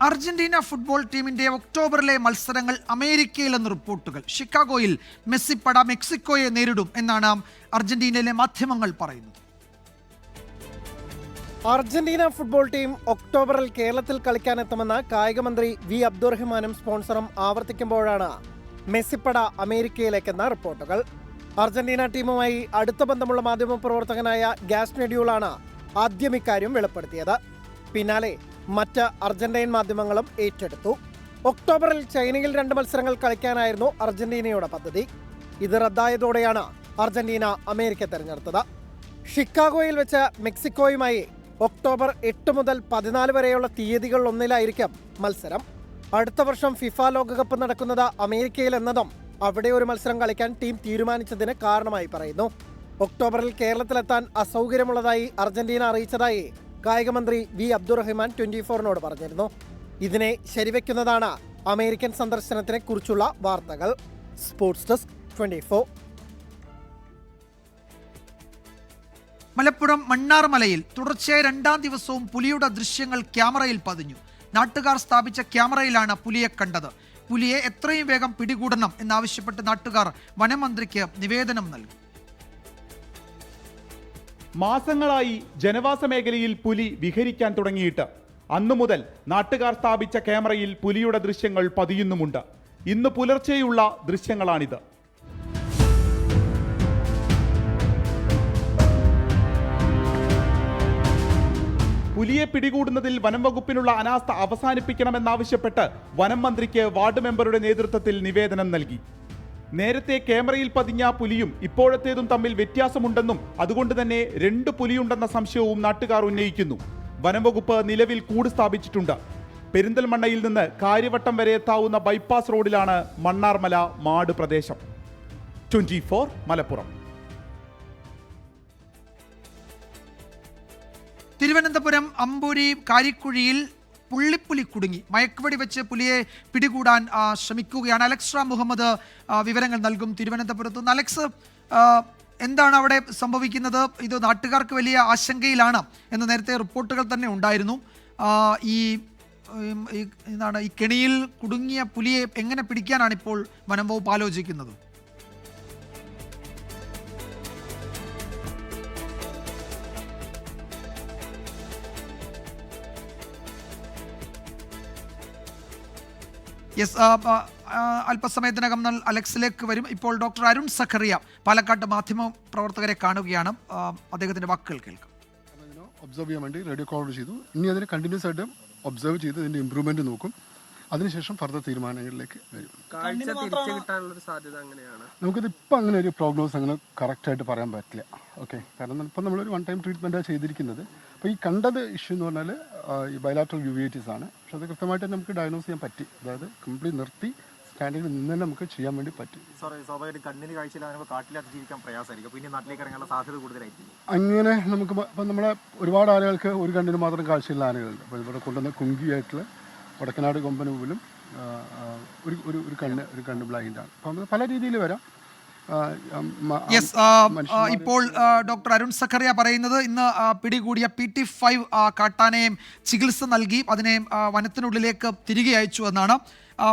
അർജന്റീന ഫുട്ബോൾ ടീമിന്റെ ഒക്ടോബറിലെ മത്സരങ്ങൾ അമേരിക്കയിലെന്ന് റിപ്പോർട്ടുകൾ. ഷിക്കാഗോയിൽ മെസ്സിപ്പട മെക്സിക്കോയെ നേരിടും എന്നാണ് അർജന്റീനയിലെ മാധ്യമങ്ങൾ പറയുന്നത്. അർജന്റീന ഫുട്ബോൾ ടീം ഒക്ടോബറിൽ കേരളത്തിൽ കളിക്കാനെത്തുമെന്ന് കായികമന്ത്രി വി അബ്ദുറഹ്മാനും സ്പോൺസറും ആവർത്തിക്കുമ്പോഴാണ് മെസ്സിപ്പട അമേരിക്കയിലേക്കെന്ന റിപ്പോർട്ടുകൾ. അർജന്റീന ടീമുമായി അടുത്ത ബന്ധമുള്ള മാധ്യമപ്രവർത്തകനായ ഗ്യാസ്നെഡ്യൂളാണ് ആദ്യം ഇക്കാര്യം വെളിപ്പെടുത്തിയത്. പിന്നാലെ മറ്റ് അർജന്റീൻ മാധ്യമങ്ങളും ഏറ്റെടുത്തു. ഒക്ടോബറിൽ ചൈനയിൽ 2 മത്സരങ്ങൾ കളിക്കാനായിരുന്നു അർജന്റീനയുടെ പദ്ധതി. ഇത് റദ്ദായതോടെയാണ് അർജന്റീന അമേരിക്ക തെരഞ്ഞെടുത്തത്. ഷിക്കാഗോയിൽ വെച്ച് മെക്സിക്കോയുമായി ഒക്ടോബർ 8 മുതൽ 14 വരെയുള്ള തീയതികളിലൊന്നിലായിരിക്കും മത്സരം. അടുത്ത വർഷം ഫിഫ ലോകകപ്പ് നടക്കുന്നത് അമേരിക്കയിൽ എന്നതും അവിടെ ഒരു മത്സരം കളിക്കാൻ ടീം തീരുമാനിച്ചതിന് കാരണമായി പറയുന്നു. ഒക്ടോബറിൽ കേരളത്തിലെത്താൻ അസൗകര്യമുള്ളതായി അർജന്റീന അറിയിച്ചതായി കായികമന്ത്രി വി അബ്ദുറഹ്മാൻ 24-നോട് പറഞ്ഞിരുന്നു. ഇതിനെ ശരിവെക്കുന്നതാണ് അമേരിക്കൻ സന്ദർശനത്തിനെ കുറിച്ചുള്ള വാർത്തകൾ. Sports desk 24. മലപ്പുറം മണ്ണാർമലയിൽ തുടർച്ചയായ 2ാം ദിവസവും പുലിയുടെ ദൃശ്യങ്ങൾ ക്യാമറയിൽ പതിഞ്ഞു. നാട്ടുകാർ സ്ഥാപിച്ച ക്യാമറയിലാണ് പുലിയെ കണ്ടത്. പുലിയെ എത്രയും വേഗം പിടികൂടണം എന്നാവശ്യപ്പെട്ട് നാട്ടുകാർ വനമന്ത്രിക്ക് നിവേദനം നൽകി. മാസങ്ങളായി ജനവാസ മേഖലയിൽ പുലി വിഹരിക്കാൻ തുടങ്ങിയിട്ട് അന്നു മുതൽ നാട്ടുകാർ സ്ഥാപിച്ച ക്യാമറയിൽ പുലിയുടെ ദൃശ്യങ്ങൾ പതിയുന്നുമുണ്ട്. ഇന്ന് പുലർച്ചെയുള്ള ദൃശ്യങ്ങളാണിത്. പുലിയെ പിടികൂടുന്നതിൽ വനം വകുപ്പിനുള്ള അനാസ്ഥ അവസാനിപ്പിക്കണമെന്നാവശ്യപ്പെട്ട് വനം മന്ത്രിക്ക് വാർഡ് മെമ്പറുടെ നേതൃത്വത്തിൽ നിവേദനം നൽകി. നേരത്തെ ക്യാമറയിൽ പതിഞ്ഞ പുലിയും ഇപ്പോഴത്തേതും തമ്മിൽ വ്യത്യാസമുണ്ടെന്നും അതുകൊണ്ട് തന്നെ 2 പുലിയുണ്ടെന്ന സംശയവും നാട്ടുകാർ ഉന്നയിക്കുന്നു. വനംവകുപ്പ് നിലവിൽ കൂട് സ്ഥാപിച്ചിട്ടുണ്ട്. പെരിന്തൽമണ്ണയിൽ നിന്ന് കാര്യവട്ടം വരെ എത്താവുന്ന ബൈപ്പാസ് റോഡിലാണ് മണ്ണാർമല മാട് പ്രദേശം. 24 മലപ്പുറം. തിരുവനന്തപുരം അമ്പൂരി കാരിക്കുഴിയിൽ പുള്ളിപ്പുലി കുടുങ്ങി. മയക്കുവെടി വെച്ച് പുലിയെ പിടികൂടാൻ ശ്രമിക്കുകയാണ്. അലക്സ് റാം മുഹമ്മദ് വിവരങ്ങൾ നൽകും തിരുവനന്തപുരത്ത് നിന്ന്. അലക്സ്, എന്താണ് അവിടെ സംഭവിക്കുന്നത്? ഇത് നാട്ടുകാർക്ക് വലിയ ആശങ്കയിലാണ് എന്ന് നേരത്തെ റിപ്പോർട്ടുകൾ തന്നെ ഉണ്ടായിരുന്നു. ഈ കെണിയിൽ കുടുങ്ങിയ പുലിയെ എങ്ങനെ പിടിക്കാനാണ് ഇപ്പോൾ വനം വകുപ്പ് ആലോചിക്കുന്നത്? യെസ്, അല്പസമയത്തിനകം അലക്സിലേക്ക് വരും. ഇപ്പോൾ ഡോക്ടർ അരുൺ സഖറിയ പാലക്കാട്ട് മാധ്യമ പ്രവർത്തകരെ കാണുകയാണ്. അദ്ദേഹത്തിന്റെ വാക്കുകൾ കേൾക്കാം. ഒബ്സർവ് ചെയ്യാൻ വേണ്ടി റേഡിയോ കോൾ ചെയ്തു. ഇനി അതിനെ കണ്ടിന്യൂസ് ആയിട്ട് ഒബ്സർവ് ചെയ്ത് ഇതിന്റെ ഇംപ്രൂവ്മെന്റ് നോക്കും. അതിനുശേഷം ഫർദർ തീരുമാനങ്ങളിലേക്ക് വരും. നമുക്കിത് ഇപ്പം അങ്ങനെ ഒരു പ്രോഗ്നോസ് അങ്ങനെ കറക്റ്റായിട്ട് പറയാൻ പറ്റില്ല. ഓക്കെ, കാരണം ഇപ്പം നമ്മളൊരു 1 ടൈം ട്രീറ്റ്മെൻറ്റാണ് ചെയ്തിരിക്കുന്നത്. അപ്പോൾ ഈ കണ്ടത് ഇഷ്യൂ എന്ന് പറഞ്ഞാൽ ഈ ബൈലാറ്ററൽ യുവേറ്റീസ് ആണ്. പക്ഷെ അത് കൃത്യമായിട്ട് നമുക്ക് ഡയഗ്നോസ് ചെയ്യാൻ പറ്റി. അതായത് കംപ്ലീറ്റ് നിർത്തി സ്റ്റാൻഡിങ്ങിൽ നിന്ന് തന്നെ നമുക്ക് ചെയ്യാൻ വേണ്ടി പറ്റി. അങ്ങനെ നമുക്ക് ഇപ്പം നമ്മളെ ഒരുപാട് ആളുകൾക്ക് ഒരു കണ്ണിന് മാത്രം കാഴ്ചയുള്ള ആനകളുണ്ട്. അപ്പോൾ ഇവിടെ കൊണ്ടുവന്ന കുങ്കിയായിട്ടുള്ള വടക്കനാട് കൊമ്പന് പോലും ഒരു കണ്ണ് ബ്ലൈൻഡാണ്. അപ്പം പല രീതിയിൽ വരാം. ഇപ്പോൾ ഡോക്ടർ അരുൺ സഖറിയ പറയുന്നത് ഇന്ന് പിടികൂടിയ PT5 കാട്ടാനയെ ചികിത്സ നൽകി അതിനെ വനത്തിനുള്ളിലേക്ക് തിരികെ അയച്ചു എന്നാണ്.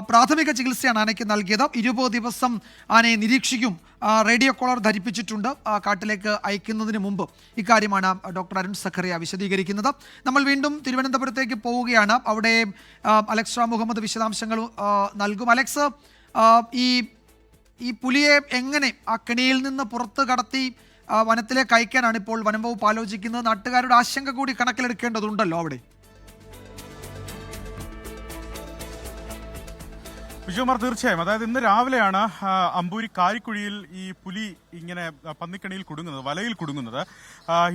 പ്രാഥമിക ചികിത്സയാണ് ആനയ്ക്ക് നൽകിയത്. 20 ദിവസം ആനയെ നിരീക്ഷിക്കും. റേഡിയോ കോളർ ധരിപ്പിച്ചിട്ടുണ്ട്. കാട്ടിലേക്ക് അയക്കുന്നതിന് മുമ്പ് ഇക്കാര്യമാണ് ഡോക്ടർ അരുൺ സഖറിയ വിശദീകരിക്കുന്നത്. നമ്മൾ വീണ്ടും തിരുവനന്തപുരത്തേക്ക് പോവുകയാണ്. അവിടെ അലക്സ് റാം മുഹമ്മദ് വിശദാംശങ്ങൾ നൽകും. അലക്സ്, ഈ പുലിയെ എങ്ങനെ ആ കെണിയിൽ നിന്ന് പുറത്ത് കടത്തി വനത്തിലേക്ക് അയക്കാനാണ് ഇപ്പോൾ വനം വകുപ്പ് ആലോചിക്കുന്നത്? നാട്ടുകാരുടെ ആശങ്ക കൂടി കണക്കിലെടുക്കേണ്ടതുണ്ടല്ലോ അവിടെ. വിജയകുമാർ, തീർച്ചയായും. അതായത് ഇന്ന് രാവിലെയാണ് അമ്പൂരി കാരിക്കുഴിയിൽ ഈ പുലി ഇങ്ങനെ പന്നിക്കണിയിൽ കുടുങ്ങുന്നത്, വലയിൽ കുടുങ്ങുന്നത്.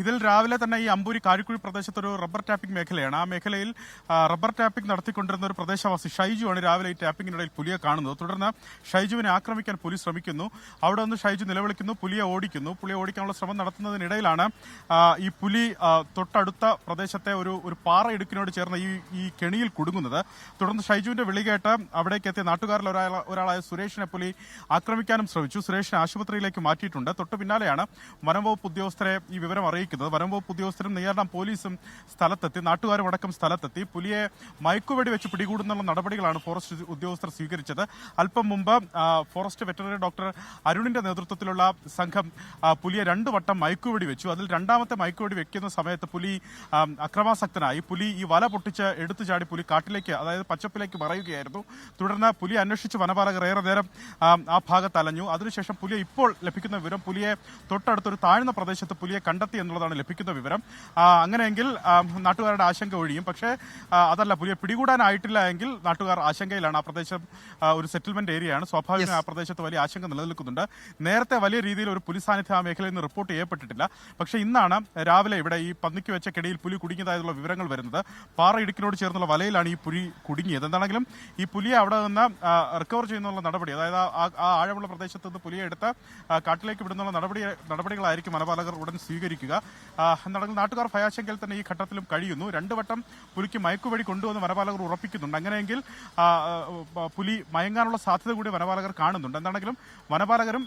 ഇതിൽ രാവിലെ തന്നെ ഈ അമ്പൂരി കാരിക്കുഴി പ്രദേശത്തൊരു റബ്ബർ ടാപ്പിംഗ് മേഖലയാണ്. ആ മേഖലയിൽ റബ്ബർ ടാപ്പിംഗ് നടത്തിക്കൊണ്ടിരുന്ന ഒരു പ്രദേശവാസി ഷൈജുവാണ് രാവിലെ ഈ ടാപ്പിംഗിനിടയിൽ പുലിയെ കാണുന്നത്. തുടർന്ന് ഷൈജുവിനെ ആക്രമിക്കാൻ പുലി ശ്രമിക്കുന്നു. അവിടെ നിന്ന് ഷൈജു നിലവിളിക്കുന്നു, പുലിയെ ഓടിക്കുന്നു. പുലിയെ ഓടിക്കാനുള്ള ശ്രമം നടത്തുന്നതിനിടയിലാണ് ഈ പുലി തൊട്ടടുത്ത പ്രദേശത്തെ ഒരു പാറ ഇടുക്കിനോട് ചേർന്ന ഈ കെണിയിൽ കുടുങ്ങുന്നത്. തുടർന്ന് ഷൈജുവിന്റെ വിളി കേട്ട് അവിടേക്ക് എത്തിയ നാട്ടുകാരിൽ ഒരാളായ സുരേഷിനെ പുലി ആക്രമിക്കാനും ശ്രമിച്ചു. സുരേഷിനെ ആശുപത്രിയിലേക്ക് മാറ്റിയിട്ടുണ്ട്. തൊട്ടു പിന്നാലെയാണ് വനംവകുപ്പ് ഉദ്യോഗസ്ഥരെ ഈ വിവരം അറിയിക്കുന്നത്. വനംവകുപ്പ് ഉദ്യോഗസ്ഥരും നെയ്യാർഡാം പോലീസും സ്ഥലത്തെത്തി, നാട്ടുകാരും അടക്കം സ്ഥലത്തെത്തി. പുലിയെ മയക്കുവെടി വെച്ച് പിടികൂടുന്നുള്ള നടപടികളാണ് ഫോറസ്റ്റ് ഉദ്യോഗസ്ഥർ സ്വീകരിച്ചത്. അല്പം മുമ്പ് ഫോറസ്റ്റ് വെറ്ററിനറി ഡോക്ടർ അരുണിന്റെ നേതൃത്വത്തിലുള്ള സംഘം പുലിയെ 2 വട്ടം മയക്കുവെടി വെച്ചു. അതിൽ രണ്ടാമത്തെ മയക്കുവെടി വെക്കുന്ന സമയത്ത് പുലി അക്രമാസക്തനായി. പുലി ഈ വല പൊട്ടിച്ച് എടുത്തു ചാടി പുലി കാട്ടിലേക്ക്, അതായത് പച്ചപ്പിലേക്ക് മറയുകയായിരുന്നു. തുടർന്ന് പുലിയെ അന്വേഷിച്ച് വനപാലകർ ഏറെ നേരം ആ ഭാഗത്ത് അലഞ്ഞു. അതിനുശേഷം പുലിയെ ഇപ്പോൾ ലഭിക്കുന്ന വിവരം, പുലിയെ തൊട്ടടുത്തൊരു താഴ്ന്ന പ്രദേശത്ത് പുലിയെ കണ്ടെത്തി എന്നുള്ളതാണ് ലഭിക്കുന്ന വിവരം. അങ്ങനെയെങ്കിൽ നാട്ടുകാരുടെ ആശങ്ക ഒഴിയും. പക്ഷേ അതല്ല, പുലിയെ പിടികൂടാനായിട്ടില്ല എങ്കിൽ നാട്ടുകാർ ആശങ്കയിലാണ്. ആ പ്രദേശം ഒരു സെറ്റിൽമെന്റ് ഏരിയയാണ്. സ്വാഭാവികമായി ആ പ്രദേശത്ത് വലിയ ആശങ്ക നിലനിൽക്കുന്നുണ്ട്. നേരത്തെ വലിയ രീതിയിൽ ഒരു പുലി സാന്നിധ്യം ആ മേഖലയിൽ നിന്ന് റിപ്പോർട്ട് ചെയ്യപ്പെട്ടിട്ടില്ല. പക്ഷേ ഇന്നാണ് രാവിലെ ഇവിടെ ഈ പന്നിക്ക് വെച്ച കെടിയിൽ പുലി കുടുങ്ങിയതായുള്ള വിവരങ്ങൾ വരുന്നത്. പാറ ഇടുക്കിനോട് ചേർന്നുള്ള വലയിലാണ് ഈ പുലി കുടുങ്ങിയത്. എന്താണെങ്കിലും ഈ പുലിയെ അവിടെ നിന്ന് റിക്കവർ ചെയ്യുന്നുള്ള നടപടി, അതായത് ആ ആഴമുള്ള പ്രദേശത്ത് നിന്ന് പുലിയെ എടുത്ത് കാട്ടിലേക്ക് വിടുന്നുള്ള നടപടികളായിരിക്കും വനപാലകർ ഉടൻ സ്വീകരിക്കുക. എന്താണെങ്കിലും നാട്ടുകാർ ഭയാശങ്കയിൽ തന്നെ ഈ ഘട്ടത്തിലും കഴിയുന്നു. 2 വട്ടം പുലിക്ക് മയക്കുവെടി കൊണ്ടുവന്ന് വനപാലകർ ഉറപ്പിക്കുന്നുണ്ട്. അങ്ങനെയെങ്കിൽ പുലി മയങ്ങാനുള്ള സാധ്യത കൂടി വനപാലകർ കാണുന്നുണ്ട്. എന്താണെങ്കിലും വനപാലകരും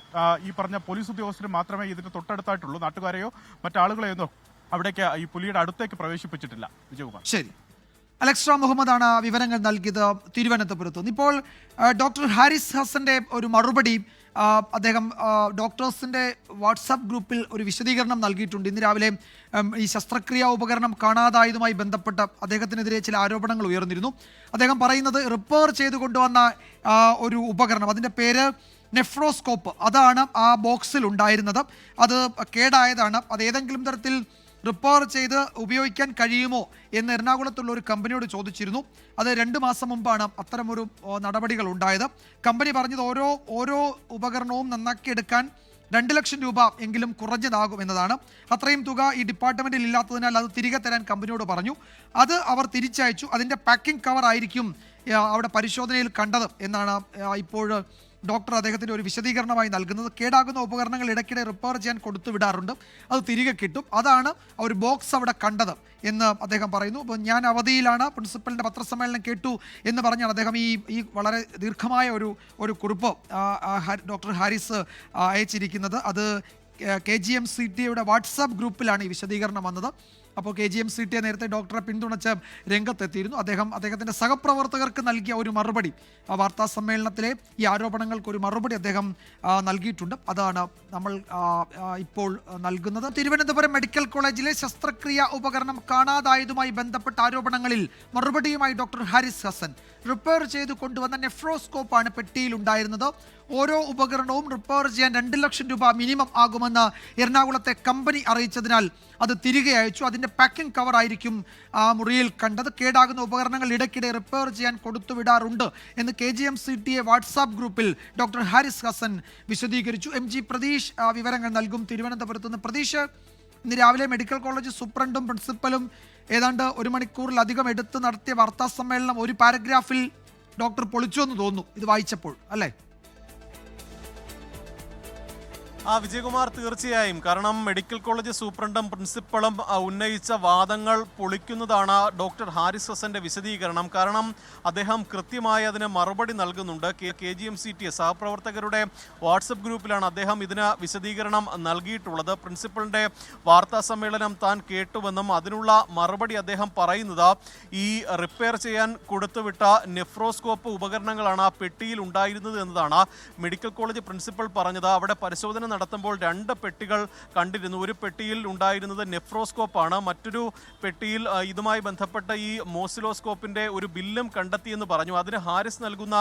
ഈ പറഞ്ഞ പോലീസ് ഉദ്യോഗസ്ഥരും മാത്രമേ ഇതിന് തൊട്ടടുത്തായിട്ടുള്ളൂ. നാട്ടുകാരെയോ മറ്റാളുകളെയോ അവിടേക്ക് ഈ പുലിയുടെ അടുത്തേക്ക് പ്രവേശിപ്പിച്ചിട്ടില്ല. വിജയകുമാർ. ശരി, അലക്സ്ട്ര മുഹമ്മദാണ് വിവരങ്ങൾ നൽകിയത് തിരുവനന്തപുരത്ത് നിന്ന്. ഇപ്പോൾ ഡോക്ടർ ഹാരിസ് ഹസന്റെ ഒരു മറുപടി അദ്ദേഹം ഡോക്ടേഴ്സിന്റെ വാട്സാപ്പ് ഗ്രൂപ്പിൽ ഒരു വിശദീകരണം നൽകിയിട്ടുണ്ട്. ഇന്ന് രാവിലെ ഈ ശസ്ത്രക്രിയാ ഉപകരണം കാണാതായതുമായി ബന്ധപ്പെട്ട് അദ്ദേഹത്തിനെതിരെ ചില ആരോപണങ്ങൾ ഉയർന്നിരുന്നു. അദ്ദേഹം പറയുന്നത് റിപ്പയർ ചെയ്ത് കൊണ്ടുവന്ന ഒരു ഉപകരണം, അതിൻ്റെ പേര് നെഫ്രോസ്കോപ്പ്, അതാണ് ആ ബോക്സിൽ ഉണ്ടായിരുന്നത്. അത് കേടായതാണ്. അത് ഏതെങ്കിലും തരത്തിൽ റിപ്പയർ ചെയ്ത് ഉപയോഗിക്കാൻ കഴിയുമോ എന്ന് എറണാകുളത്തുള്ള ഒരു കമ്പനിയോട് ചോദിച്ചിരുന്നു. അത് 2 മാസം മുമ്പാണ് അത്തരമൊരു നടപടികൾ ഉണ്ടായത്. കമ്പനി പറഞ്ഞത് ഓരോ ഉപകരണവും നന്നാക്കിയെടുക്കാൻ 2 ലക്ഷം രൂപ എങ്കിലും കുറഞ്ഞതാകും എന്നതാണ്. അത്രയും തുക ഈ ഡിപ്പാർട്ട്മെൻറ്റിൽ ഇല്ലാത്തതിനാൽ അത് തിരികെ തരാൻ കമ്പനിയോട് പറഞ്ഞു. അത് അവർ തിരിച്ചയച്ചു. അതിൻ്റെ പാക്കിംഗ് കവർ ആയിരിക്കും അവിടെ പരിശോധനയിൽ കണ്ടത് എന്നാണ് ഇപ്പോൾ ഡോക്ടർ അദ്ദേഹത്തിൻ്റെ ഒരു വിശദീകരണമായി നൽകുന്നത്. കേടാകുന്ന ഉപകരണങ്ങൾ ഇടയ്ക്കിടെ റിപ്പയർ ചെയ്യാൻ കൊടുത്തു വിടാറുണ്ട്, അത് തിരികെ കിട്ടും. അതാണ് ഒരു ബോക്സ് അവിടെ കണ്ടത് എന്ന് അദ്ദേഹം പറയുന്നു. അപ്പോൾ ഞാൻ അവധിയിലാണ്, പ്രിൻസിപ്പലിൻ്റെ പത്രസമ്മേളനം കേട്ടു എന്ന് പറഞ്ഞാണ് അദ്ദേഹം ഈ വളരെ ദീർഘമായ ഒരു കുറിപ്പ് ഡോക്ടർ ഹാരിസ് അയച്ചിരിക്കുന്നത്. അത് KGMCTയുടെ വാട്സാപ്പ് ഗ്രൂപ്പിലാണ് ഈ വിശദീകരണം വന്നത്. അപ്പോൾ KGMCT നേരത്തെ ഡോക്ടറെ പിന്തുണച്ച് രംഗത്തെത്തിയിരുന്നു. അദ്ദേഹത്തിൻ്റെ സഹപ്രവർത്തകർക്ക് നൽകിയ ഒരു മറുപടി, വാർത്താ സമ്മേളനത്തിലെ ഈ ആരോപണങ്ങൾക്ക് ഒരു മറുപടി അദ്ദേഹം നൽകിയിട്ടുണ്ട്. അതാണ് നമ്മൾ ഇപ്പോൾ നൽകുന്നത്. തിരുവനന്തപുരം മെഡിക്കൽ കോളേജിലെ ശസ്ത്രക്രിയ ഉപകരണം കാണാതായതുമായി ബന്ധപ്പെട്ട ആരോപണങ്ങളിൽ മറുപടിയുമായി ഡോക്ടർ ഹാരിസ് ഹസൻ. റിപ്പയർ ചെയ്ത് കൊണ്ടുവന്ന നെഫ്രോസ്കോപ്പാണ് പെട്ടിയിലുണ്ടായിരുന്നത്. ഓരോ ഉപകരണവും റിപ്പയർ ചെയ്യാൻ 2 ലക്ഷം രൂപ മിനിമം ആകുമെന്ന് എറണാകുളത്തെ കമ്പനി അറിയിച്ചതിനാൽ അത് തിരികെ അയച്ചു. അതിൻ്റെ പാക്കിംഗ് കവർ ആയിരിക്കും ആ മുറിയിൽ കണ്ടത്. കേടാകുന്ന ഉപകരണങ്ങൾ ഇടയ്ക്കിടെ റിപ്പയർ ചെയ്യാൻ കൊടുത്തുവിടാറുണ്ട് എന്ന് KGMCTA വാട്സാപ്പ് ഗ്രൂപ്പിൽ ഡോക്ടർ ഹാരിസ് ഹസൻ വിശദീകരിച്ചു. MG പ്രതീഷ് വിവരങ്ങൾ നൽകും തിരുവനന്തപുരത്ത് നിന്ന്. പ്രതീഷ്, ഇന്ന് രാവിലെ മെഡിക്കൽ കോളേജ് സൂപ്രണ്ടും പ്രിൻസിപ്പലും ഏതാണ്ട് 1 മണിക്കൂറിലധികം എടുത്ത് നടത്തിയ വാർത്താ സമ്മേളനം ഒരു പാരഗ്രാഫിൽ ഡോക്ടർ പൊളിച്ചു എന്ന് തോന്നുന്നു ഇത് വായിച്ചപ്പോൾ, അല്ലേ? വിജയകുമാർ, തീർച്ചയായും. കാരണം മെഡിക്കൽ കോളേജ് സൂപ്രണ്ടും പ്രിൻസിപ്പളും ഉന്നയിച്ച വാദങ്ങൾ പൊളിക്കുന്നതാണ് ഡോക്ടർ ഹാരിസ് ഹസന്റെ വിശദീകരണം. കാരണം അദ്ദേഹം കൃത്യമായി അതിന് മറുപടി നൽകുന്നുണ്ട്. KGMCT സഹപ്രവർത്തകരുടെ വാട്സപ്പ് ഗ്രൂപ്പിലാണ് അദ്ദേഹം ഇതിന് വിശദീകരണം നൽകിയിട്ടുള്ളത്. പ്രിൻസിപ്പളിന്റെ വാർത്താ സമ്മേളനം താൻ കേട്ടുവെന്നും അതിനുള്ള മറുപടി അദ്ദേഹം പറയുന്നത് ഈ റിപ്പയർ ചെയ്യാൻ കൊടുത്തുവിട്ട നെഫ്രോസ്കോപ്പ് ഉപകരണങ്ങളാണ് ആ പെട്ടിയിൽ ഉണ്ടായിരുന്നത് എന്നതാണ്. മെഡിക്കൽ കോളേജ് പ്രിൻസിപ്പൽ പറഞ്ഞത് അവിടെ പരിശോധന നടത്തുമ്പോൾ 2 പെട്ടികൾ കണ്ടിരുന്നു. ഒരു പെട്ടിയിൽ ഉണ്ടായിരുന്നത് നെഫ്രോസ്കോപ്പാണ്, മറ്റൊരു പെട്ടിയിൽ ഇതുമായി ബന്ധപ്പെട്ട ഈ മോസിലോസ്കോപ്പിന്റെ ഒരു ബില്ലും കണ്ടെത്തിയെന്ന് പറഞ്ഞു. അതിന് ഹാരിസ് നൽകുന്ന